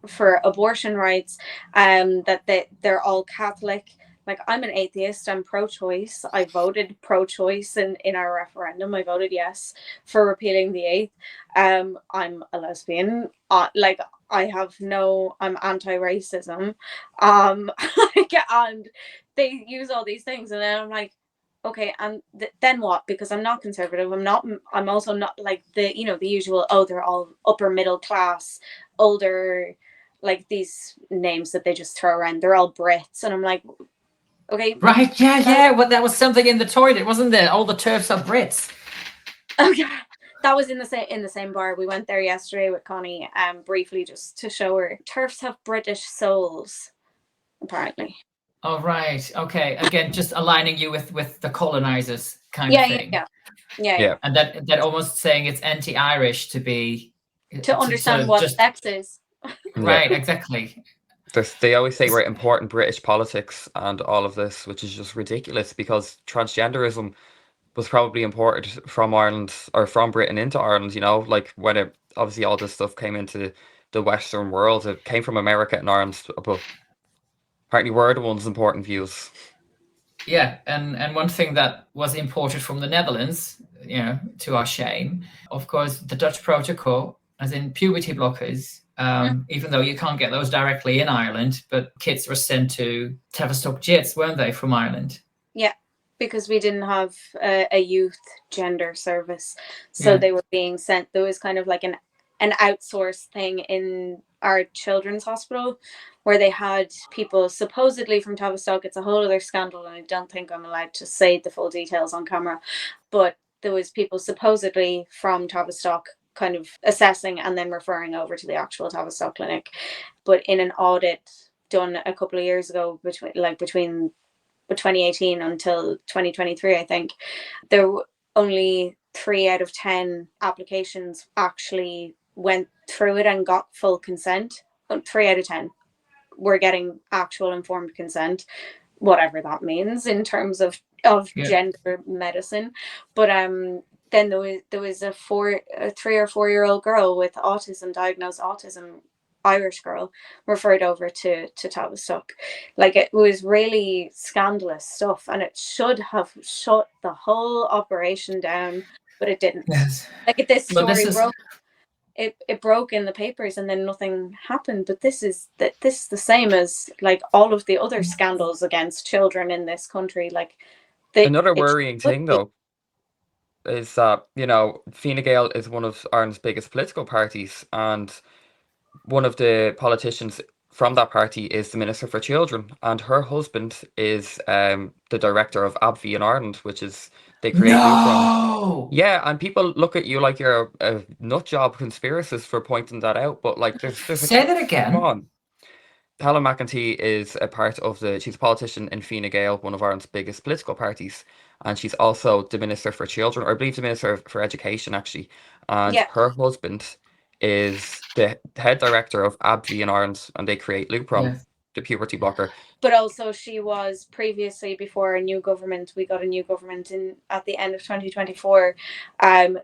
for abortion rights, that they're all Catholic. Like I'm an atheist, I'm pro-choice. I voted pro-choice in our referendum. I voted yes for repealing the 8th. I'm a lesbian. I'm anti-racism. And they use all these things, and then I'm like, okay, and then what? Because I'm not conservative. I'm also not like the usual. Oh, they're all upper middle class, older, like these names that they just throw around. They're all Brits, and I'm like, okay, right, yeah. Well, that was something in the toilet, wasn't there? All the TERFs are Brits. Okay, that was in the same bar. We went there yesterday with Connie, briefly just to show her. TERFs have British souls, apparently. Oh, right. Okay. Again, just aligning you with the colonizers kind of thing. Yeah. And that almost saying it's anti-Irish to understand what sex is. Right, exactly. They always say we're important British politics and all of this, which is just ridiculous, because transgenderism was probably imported from Ireland or from Britain into Ireland, like when obviously all this stuff came into the Western world, it came from America and Ireland, but apparently we're the ones importing views. Yeah, and one thing that was imported from the Netherlands, to our shame, of course, the Dutch protocol, as in puberty blockers, even though you can't get those directly in Ireland, but kids were sent to Tavistock Jits, weren't they, from Ireland? Yeah, because we didn't have a youth gender service, so they were being sent. There was kind of like an outsourced thing in our children's hospital where they had people supposedly from Tavistock. It's a whole other scandal, and I don't think I'm allowed to say the full details on camera, but there was people supposedly from Tavistock kind of assessing and then referring over to the actual Tavistock clinic. But in an audit done a couple of years ago, between 2018 until 2023, I think, there were only 3 out of 10 applications actually went through it and got full consent. 3 out of 10 were getting actual informed consent, whatever that means in terms of gender medicine. But then there was a 3 or 4 year old girl with autism, diagnosed autism, Irish girl, referred over to Tavistock. Like, it was really scandalous stuff, and it should have shut the whole operation down, but it didn't. Yes. Like, this story broke. It broke in the papers and then nothing happened. But this is the same as like all of the other scandals against children in this country. Like, another worrying thing though is that Fine Gael is one of Ireland's biggest political parties, and one of the politicians from that party is the Minister for Children, and her husband is the director of AbbVie in Ireland, which is they create Lupron. Yeah, and people look at you like you're a nut job conspiracist for pointing that out, but like there's say that again. Come on. Helen McEntee is a part of she's a politician in Fine Gael, one of Ireland's biggest political parties, and she's also the Minister for Children, or I believe the Minister for Education actually, and her husband is the head director of AbbVie in Ireland, and they create Lupron. the puberty blocker. But also she was previously, before a new government, we got a new government at the end of 2024.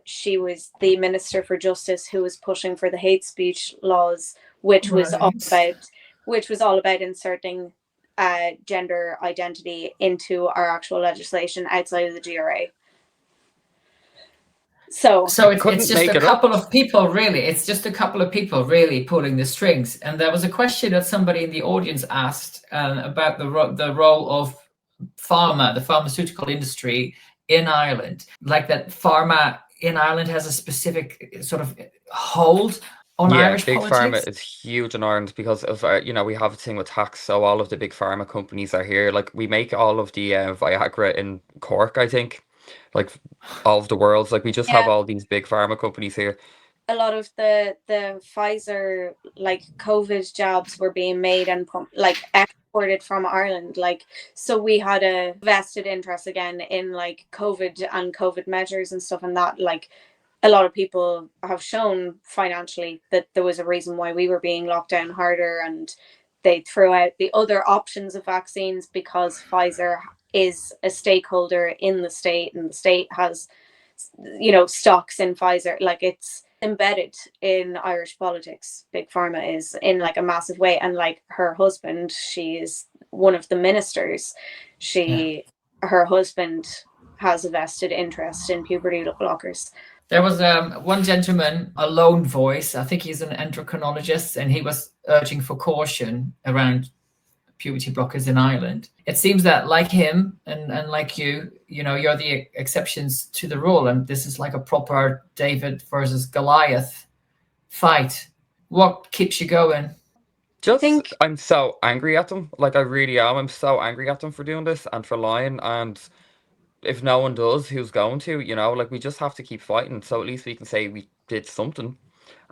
She was the Minister for Justice who was pushing for the hate speech laws, which was all about inserting gender identity into our actual legislation outside of the GRA. So it's just a couple of people, really. It's just a couple of people really pulling the strings. And there was a question that somebody in the audience asked about the role of pharma, the pharmaceutical industry in Ireland. Like that pharma in Ireland has a specific sort of hold on Irish big politics. pharma is huge in Ireland because of we have a thing with tax, so all of the big pharma companies are here. Like we make all of the Viagra in Cork, I think. Like all of the world's, like we just have all these big pharma companies here. A lot of the Pfizer like COVID jabs were being made and like exported from Ireland. Like, so we had a vested interest again in like COVID and COVID measures and stuff, and that like a lot of people have shown financially that there was a reason why we were being locked down harder, and they threw out the other options of vaccines because Pfizer is a stakeholder in the state, and the state has, stocks in Pfizer. Like, it's embedded in Irish politics. Big Pharma is, in like a massive way. And like her husband, she is one of the ministers. Her husband has a vested interest in puberty blockers. There was one gentleman, a lone voice, I think he's an endocrinologist, and he was urging for caution around puberty blockers in Ireland. It seems that like him and like you're the exceptions to the rule, and this is like a proper David versus Goliath fight. What keeps you going? I'm so angry at them. Like, I really am. I'm so angry at them for doing this and for lying. And if no one does, who's going to? Like, we just have to keep fighting. So at least we can say we did something.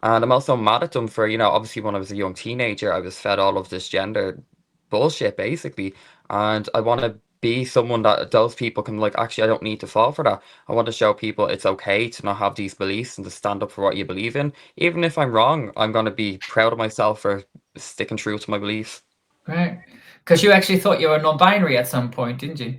And I'm also mad at them for, obviously when I was a young teenager, I was fed all of this gender bullshit, basically. And I want to be someone that those people can, like, actually, I don't need to fall for that. I want to show people it's okay to not have these beliefs and to stand up for what you believe in. Even if I'm wrong, I'm going to be proud of myself for sticking true to my beliefs. Right. Because you actually thought you were non-binary at some point, didn't you?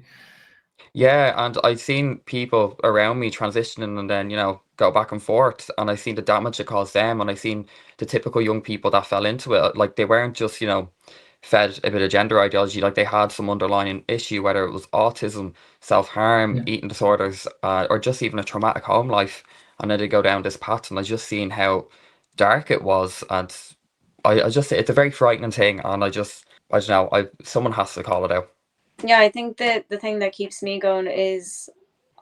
Yeah, and I've seen people around me transitioning and then, go back and forth, and I've seen the damage it caused them, and I've seen the typical young people that fell into it. Like, they weren't just, fed a bit of gender ideology, like they had some underlying issue, whether it was autism, self-harm, eating disorders, or just even a traumatic home life, and then they go down this path, and I just seen how dark it was, and I just, it's a very frightening thing, and I don't know, someone has to call it out. Yeah, I think that the thing that keeps me going is,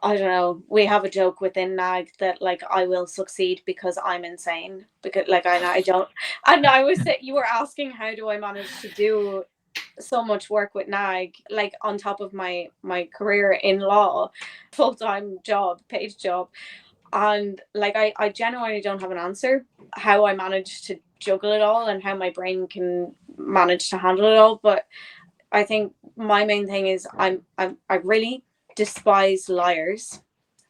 I don't know, we have a joke within NAG that like I will succeed because I'm insane. Because like I don't, and I was, you were asking how do I manage to do so much work with NAG, like on top of my career in law, full-time job, paid job, and like I genuinely don't have an answer how I manage to juggle it all and how my brain can manage to handle it all. But I think my main thing is I really despise liars,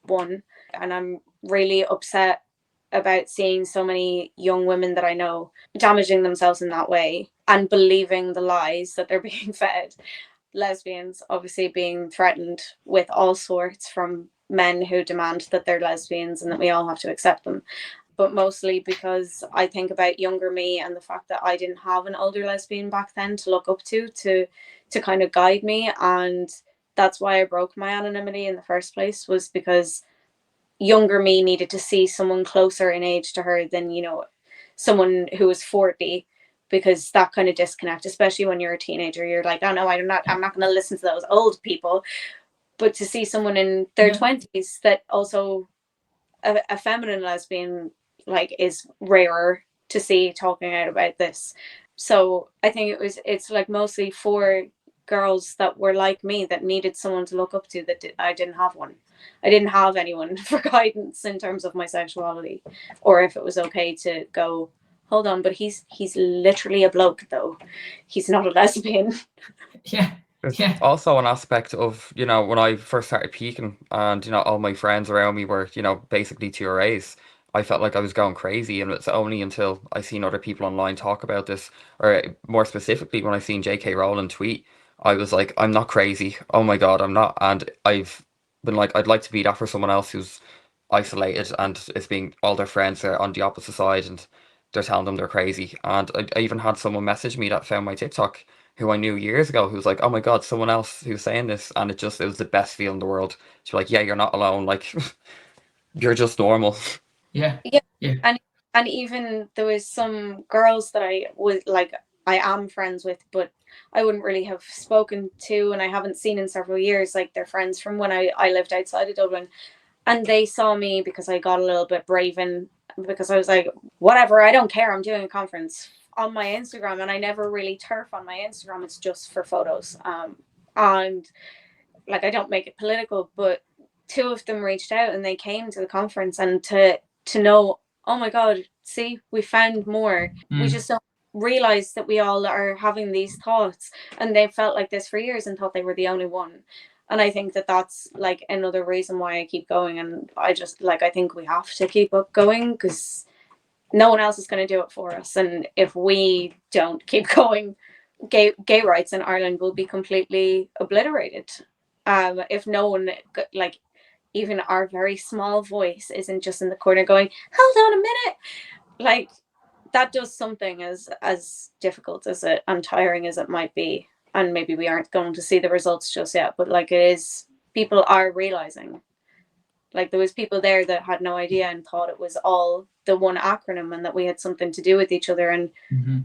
one, and I'm really upset about seeing so many young women that I know damaging themselves in that way and believing the lies that they're being fed. Lesbians obviously being threatened with all sorts from men who demand that they're lesbians and that we all have to accept them. But mostly because I think about younger me and the fact that I didn't have an older lesbian back then to look up to kind of guide me. And that's why I broke my anonymity in the first place, was because younger me needed to see someone closer in age to her than, someone who was 40, because that kind of disconnect, especially when you're a teenager, you're like, oh no, I'm not going to listen to those old people. But to see someone in their 20s that also a feminine lesbian, like, is rarer to see talking out about this. So I think it's like mostly for girls that were like me that needed someone to look up to I didn't have one. I didn't have anyone for guidance in terms of my sexuality, or if it was okay to go, hold on, but he's literally a bloke though. He's not a lesbian. Yeah. There's also an aspect of, when I first started peaking and, all my friends around me were, basically TRAs. I felt like I was going crazy, and it's only until I seen other people online talk about this, or more specifically when I seen J.K. Rowling tweet, I was like, I'm not crazy. Oh my God, I'm not. And I've been like, I'd like to be that for someone else who's isolated and is being all their friends are on the opposite side and they're telling them they're crazy. And I even had someone message me that found my TikTok who I knew years ago who was like, oh my God, someone else who's saying this. And it was the best feeling in the world. To be like, yeah, you're not alone. Like, you're just normal. Yeah. Yeah. Yeah. And even there was some girls that I was like, I am friends with, but I wouldn't really have spoken to, and I haven't seen in several years. Like, they're friends from when I lived outside of Dublin, and they saw me because I got a little bit brave, and because I was like, whatever, I don't care, I'm doing a conference on my Instagram, and I never really turf on my Instagram. It's just for photos, and like, I don't make it political, but two of them reached out and they came to the conference, and to know, oh my God, see, we found more. We just don't realize that we all are having these thoughts, and they felt like this for years and thought they were the only one. And I think that that's like another reason why I keep going. And I just like, I think we have to keep up going, because no one else is going to do it for us. And if we don't keep going, gay rights in Ireland will be completely obliterated. If no one, like, even our very small voice isn't just in the corner going, hold on a minute, like, that does something as difficult as it and tiring as it might be. And maybe we aren't going to see the results just yet, but like, it is, people are realizing. Like, there was people there that had no idea and thought it was all the one acronym and that we had something to do with each other. And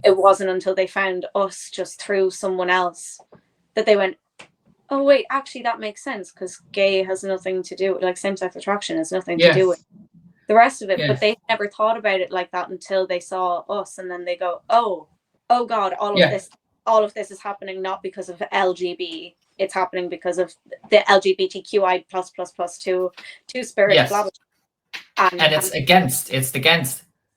it wasn't until they found us just through someone else that they went, oh wait, actually that makes sense, because gay has nothing to do, like, same-sex attraction has nothing to do with the rest of it. But they never thought about it like that until they saw us, and then they go, oh God, all of this is happening not because of LGB, it's happening because of the LGBTQI plus two spirit, blah, blah, blah. And it's against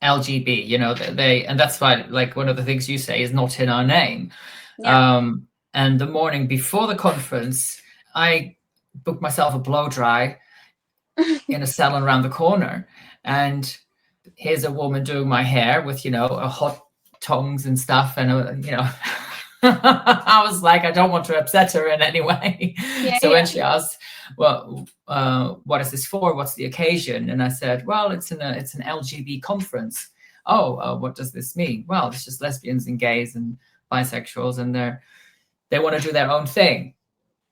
LGB, you know, and that's why, like, one of the things you say is not in our name. And the morning before the conference, I booked myself a blow dry in a salon around the corner, and here's a woman doing my hair with, you know, a hot tongs and stuff, and you know, I was like, I don't want to upset her in any way. So when she asked, well, what is this for? What's the occasion? And I said, well, it's an LGB conference. Oh, what does this mean? Well, it's just lesbians and gays and bisexuals, and they want to do their own thing.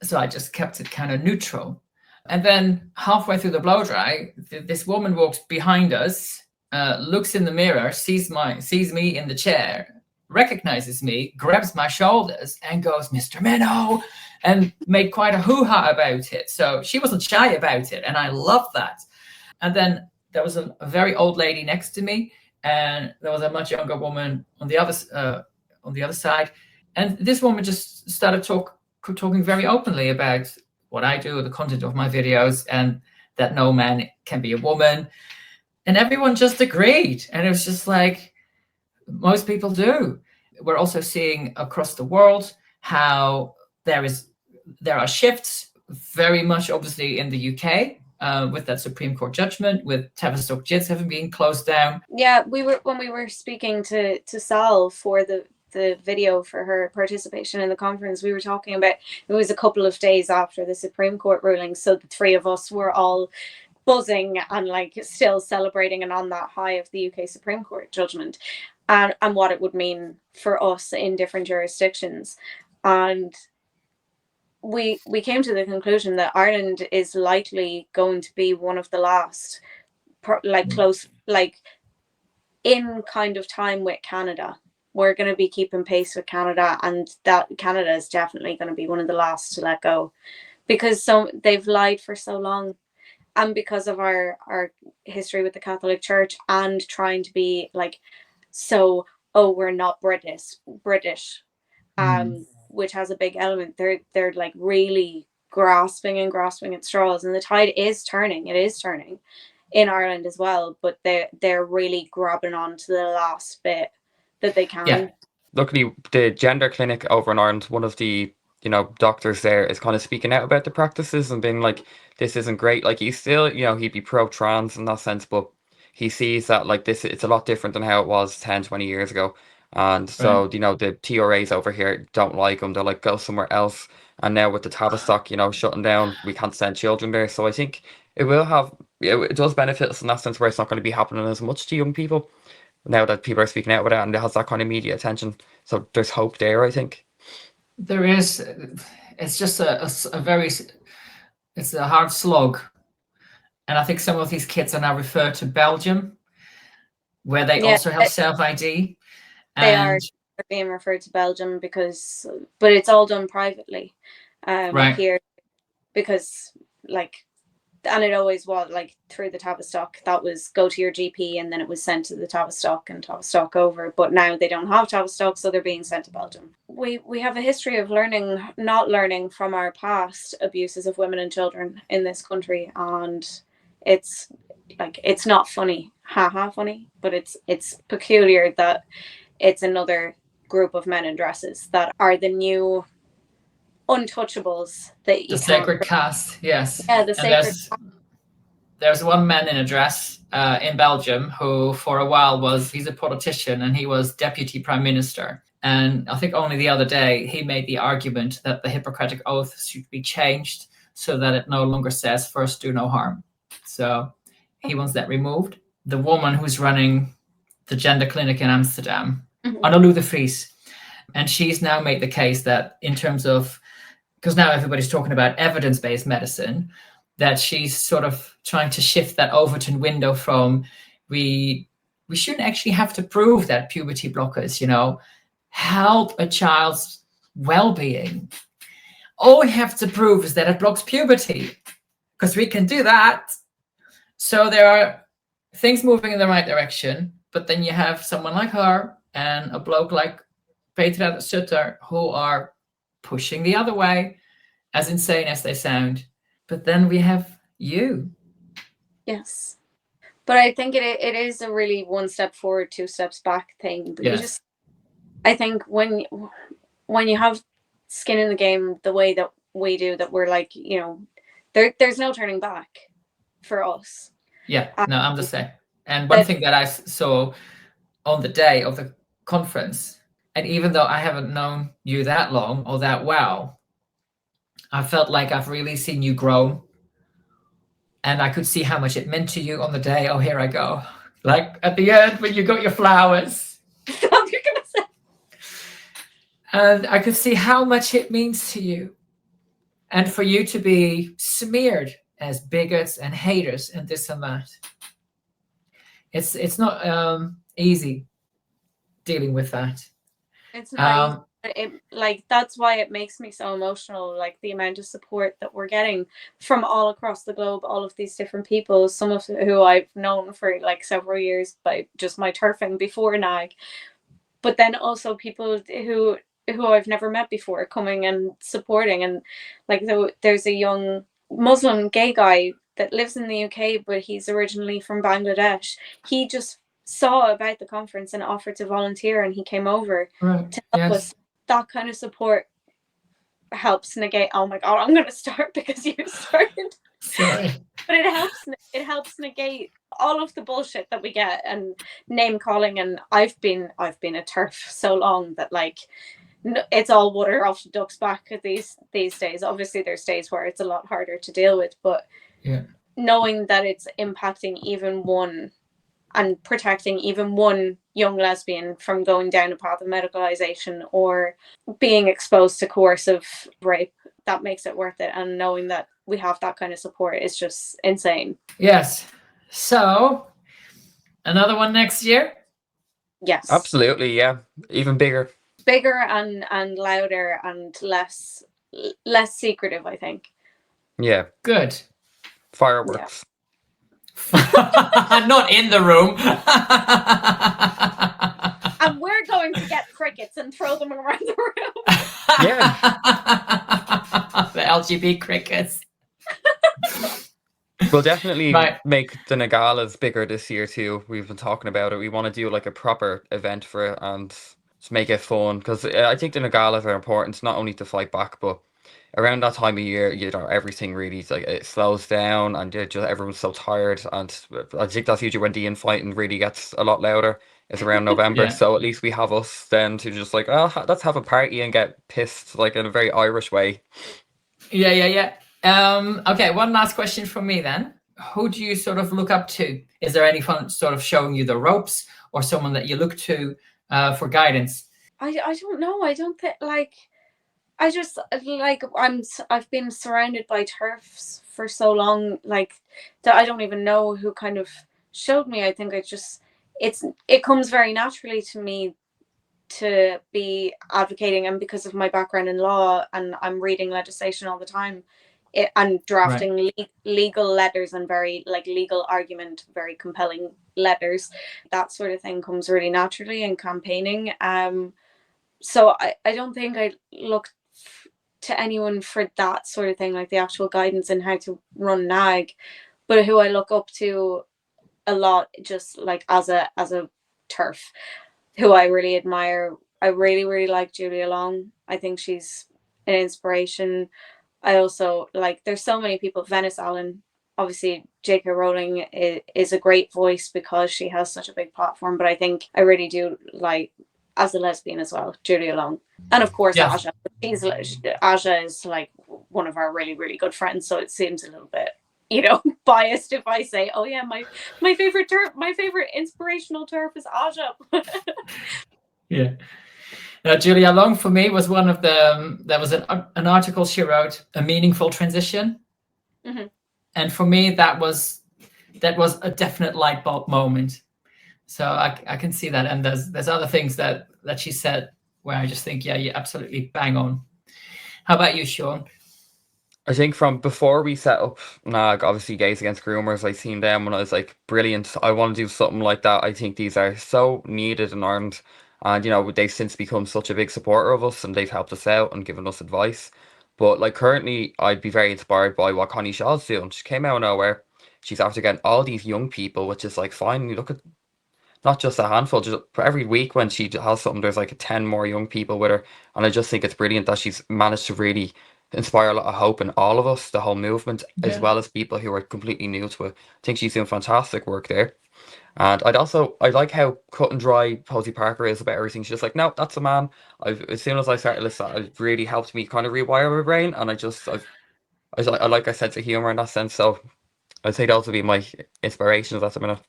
So I just kept it kind of neutral. And then halfway through the blow dry, this woman walks behind us, looks in the mirror, sees me in the chair, recognizes me, grabs my shoulders and goes, Mr. Minnow, and made quite a hoo-ha about it. So she wasn't shy about it, and I love that. And then there was a very old lady next to me, and there was a much younger woman on the other side. And this woman just started talking very openly about what I do, the content of my videos, and that no man can be a woman. And everyone just agreed. And it was just like, most people do. We're also seeing across the world how there are shifts, very much obviously in the UK, with that Supreme Court judgment, with Tavistock Jits having been closed down. Yeah, when we were speaking to Sal for the video for her participation in the conference, we were talking about, it was a couple of days after the Supreme Court ruling, so the three of us were all buzzing and like still celebrating and on that high of the UK Supreme Court judgment, and what it would mean for us in different jurisdictions. And we came to the conclusion that Ireland is likely going to be one of the last, close, in kind of time with Canada. We're going to be keeping pace with Canada, and that Canada is definitely going to be one of the last to let go, because they've lied for so long, and because of our history with the Catholic Church, and trying to be like, so, oh, we're not British, which has a big element. They're like really grasping at straws, and the tide is turning. It is turning in Ireland as well, but they're really grabbing on to the last bit that they can. Yeah. Luckily, the gender clinic over in Ireland, one of the, you know, doctors there is kind of speaking out about the practices and being like, this isn't great. Like, he's still, you know, he'd be pro-trans in that sense, but he sees that like this, it's a lot different than how it was 10, 20 years ago. And Right. so, you know, the TRAs over here don't like him. They're like, go somewhere else. And now with the Tavistock, you know, shutting down, we can't send children there. So I think it will have, it does benefit us in that sense where it's not going to be happening as much to young people now that people are speaking out about it and it has that kind of media attention. So there's hope there, I think. There is. It's just a very, it's a hard slog. And I think some of these kids are now referred to Belgium, where they also have self-ID. They are being referred to Belgium but it's all done privately here, because like, and it always was like through the Tavistock, that was go to your GP and then it was sent to the Tavistock and Tavistock over. But now they don't have Tavistock, so they're being sent to Belgium. We have a history of not learning from our past abuses of women and children in this country, and it's like, it's not funny, funny, but it's peculiar that it's another group of men in dresses that are the new untouchables that you the sacred caste. Yes. Yeah, the sacred caste. There's one man in a dress in Belgium who for a while he's a politician and he was deputy prime minister. And I think only the other day he made the argument that the Hippocratic Oath should be changed so that it no longer says first do no harm. So he wants that removed. The woman who's running the gender clinic in Amsterdam, Anna Lou de Vries, and she's now made the case that in terms of, because now everybody's talking about evidence-based medicine, that she's sort of trying to shift that Overton window from we shouldn't actually have to prove that puberty blockers, you know, help a child's well-being. All we have to prove is that it blocks puberty, because we can do that. So there are things moving in the right direction, but then you have someone like her and a bloke like Petra Sutter who are pushing the other way, as insane as they sound. But then we have you. Yes. But I think it is a really one step forward, two steps back thing. But I think when you have skin in the game the way that we do, that we're like, you know, there's no turning back for us. Yeah, no, I'm just saying. And one thing that I saw on the day of the conference, and even though I haven't known you that long or that well, I felt like I've really seen you grow. And I could see how much it meant to you on the day. Oh, here I go. Like at the end when you got your flowers. You're gonna say. And I could see how much it means to you. And for you to be smeared as bigots and haters and this and that. It's not easy dealing with that. It's not easy. Like, that's why it makes me so emotional, like the amount of support that we're getting from all across the globe, all of these different people, some of who I've known for like several years by just my turfing before NAG, but then also people who I've never met before coming and supporting. And like there's a young Muslim gay guy that lives in the UK, but he's originally from Bangladesh. He just saw about the conference and offered to volunteer, and he came over to help us. That kind of support helps negate. Oh my god, I'm going to start because you started. Sorry. But it helps negate all of the bullshit that we get and name calling. And I've been a turf so long that like it's all water off the duck's back these days. Obviously there's days where it's a lot harder to deal with, but knowing that it's impacting even one and protecting even one young lesbian from going down a path of medicalization or being exposed to coercive rape, that makes it worth it. And knowing that we have that kind of support is just insane. Yes. So another one next year? Yes. Absolutely, yeah. Even bigger. Bigger and louder and less secretive, I think. Yeah. Good. Fireworks. Yeah. Not in the room. And we're going to get crickets and throw them around the room. Yeah. The LGBT crickets. We'll definitely make the Nagalas bigger this year too. We've been talking about it. We want to do like a proper event for it and just make it fun, because I think the Nagalas are important not only to fight back, but around that time of year, you know, everything really like it slows down, and everyone's so tired. And I think that's usually when the infighting really gets a lot louder. It's around November, Yeah. so at least we have us then to just like, oh, let's have a party and get pissed, like in a very Irish way. Yeah. Okay, one last question from me then. Who do you sort of look up to? Is there anyone sort of showing you the ropes, or someone that you look to for guidance? I don't know. I don't think like I just like I've been surrounded by turfs for so long, like that I don't even know who kind of showed me. I think it comes very naturally to me to be advocating, and because of my background in law and I'm reading legislation all the time, and drafting legal letters and very like legal argument, very compelling letters, that sort of thing comes really naturally in campaigning. So I don't think I look to anyone for that sort of thing, like the actual guidance in how to run NAG, but who I look up to a lot, just like as a turf, who I really admire. I really like Julia Long. I think she's an inspiration. I also like, there's so many people. Venice Allen, obviously J.K. Rowling is a great voice because she has such a big platform, but I think I really do like, as a lesbian as well, Julia Long. And of course, Yes. Aja is like one of our really good friends, so it seems a little bit, you know, biased if I say, oh yeah, my favorite inspirational turf is Aja. Yeah. Julia Long for me was one of the, there was an article she wrote, A Meaningful Transition. Mm-hmm. And for me, that was a definite light bulb moment. So I can see that. And there's other things that she said where I just think, yeah, you absolutely bang on. How about you, Sean? I think from before we set up NAG, obviously Gays Against Groomers, I seen them and I was like, brilliant, I want to do something like that. I think these are so needed in Ireland. And, you know, they've since become such a big supporter of us and they've helped us out and given us advice. But, like, currently, I'd be very inspired by what Connie Shaw's doing. She came out of nowhere. She's after getting all these young people, which is, like, fine. You look at not just a handful, just every week when she has something, there's like 10 more young people with her. And I just think it's brilliant that she's managed to really inspire a lot of hope in all of us, the whole movement, as well as people who are completely new to it. I think she's doing fantastic work there. And I like how cut and dry Posey Parker is about everything. She's just like, no, that's a man. As soon as I started listening, it really helped me kind of rewire my brain. And I like a sense of humor in that sense. So I'd say those would be my inspirations at the minute.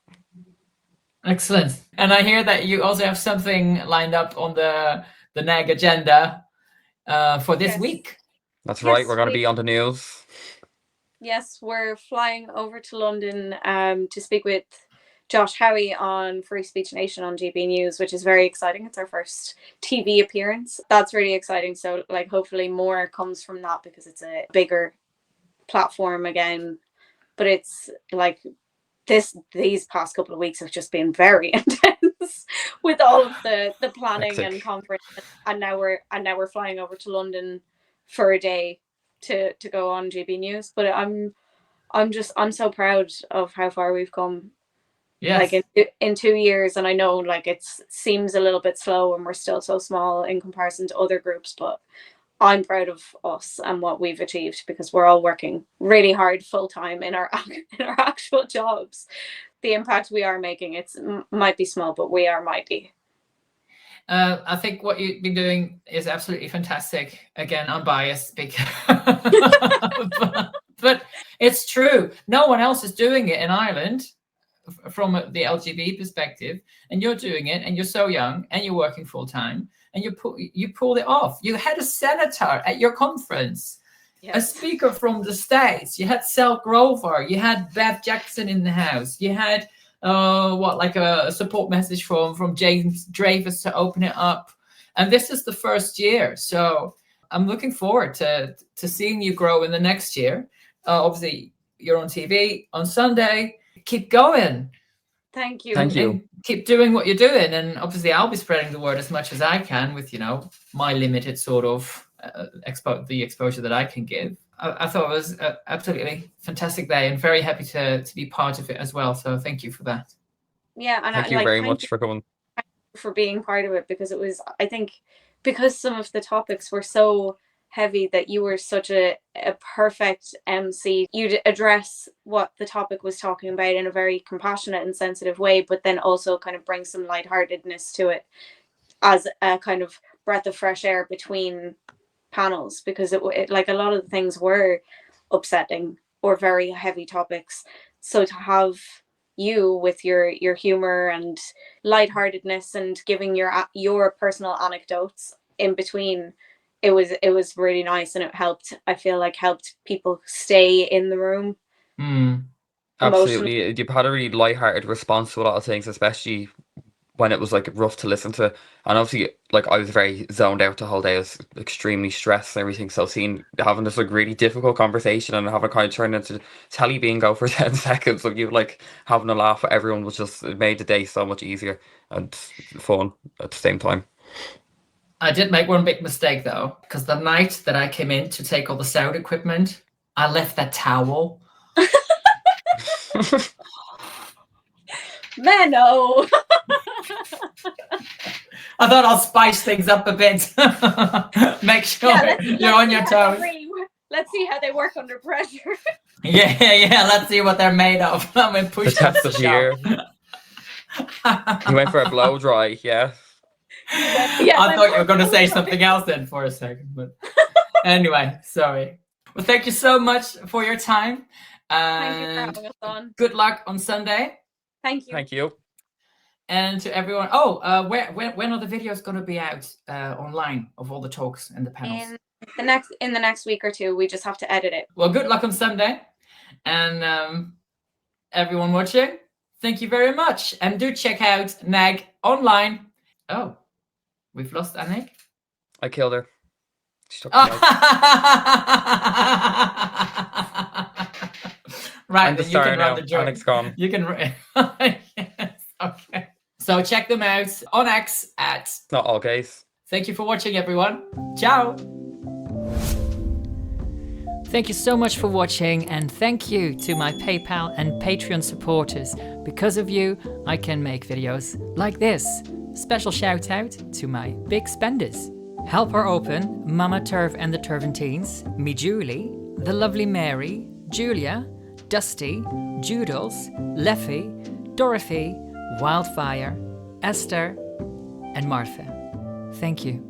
Excellent. And I hear that you also have something lined up on the NAG agenda for this week. That's right. We're going to be on the news. Yes, we're flying over to London to speak with Josh Howie on Free Speech Nation on GB News, which is very exciting. It's our first TV appearance. That's really exciting. So, like, hopefully more comes from that because it's a bigger platform again. But it's like these past couple of weeks have just been very intense with all of the planning and conference, and now we're flying over to London for a day to go on GB News. But I'm so proud of how far we've come. Yes. Like in 2 years, and I know like it seems a little bit slow and we're still so small in comparison to other groups, but I'm proud of us and what we've achieved because we're all working really hard full time in our actual jobs. The impact we are making, might be small, but we are mighty. I think what you've been doing is absolutely fantastic. Again, I'm biased because but it's true. No one else is doing it in Ireland from the LGBT perspective, and you're doing it, and you're so young, and you're working full time, and you pulled it off. You had a senator at your conference, a speaker from the States. You had Sel Grover. You had Bev Jackson in the house. You had like a support message from James Dreyfus to open it up. And this is the first year, so I'm looking forward to seeing you grow in the next year. Obviously, you're on TV on Sunday. Keep going. Thank you. And keep doing what you're doing. And obviously, I'll be spreading the word as much as I can with, my limited sort of the exposure that I can give. I thought it was an absolutely fantastic day and very happy to be part of it as well. So thank you for that. Yeah. And thank you very much for coming. For being part of it, because it was, I think, because some of the topics were so heavy that you were such a perfect MC. You'd address what the topic was talking about in a very compassionate and sensitive way, but then also kind of bring some lightheartedness to it as a kind of breath of fresh air between panels, because it like a lot of the things were upsetting or very heavy topics. So to have you with your humor and lightheartedness and giving your personal anecdotes in between, it was really nice, and it helped, I feel like, helped people stay in the room. Absolutely. You've had a really lighthearted response to a lot of things, especially when it was like rough to listen to. And obviously, like, I was very zoned out the whole day. I was extremely stressed and everything. So having this like really difficult conversation and having kind of turned into telly bingo for 10 seconds of you like having a laugh with everyone was just, it made the day so much easier and fun at the same time. I did make one big mistake though, because the night that I came in to take all the sound equipment, I left that towel. Mano. I thought I'll spice things up a bit. Make sure you're on your toes. Let's see how they work under pressure. Yeah. Let's see what they're made of. I'm gonna push the test of year. You went for a blow dry, yeah. I thought you were going to say something else then for a second, but anyway, sorry. Well, thank you so much for your time. Thank you for having us on. Good luck on Sunday. Thank you. Thank you. And to everyone, when are the videos going to be out online of all the talks and the panels? In the next week or two. We just have to edit it. Well, good luck on Sunday, and everyone watching, thank you very much, and do check out NAG online. Oh, we've lost Anik. I killed her. Right, I'm the then you star can now. run the joint. Anik's gone. You can. Yes, okay. So check them out on X at. Not all gays. Thank you for watching, everyone. Ciao. Thank you so much for watching, and thank you to my PayPal and Patreon supporters. Because of you, I can make videos like this. Special shout out to my big spenders. Help Her Open, Mama Turv and the Turventines, me Julie, the lovely Mary, Julia, Dusty, Judels, Leffy, Dorothy, Wildfire, Esther, and Martha. Thank you.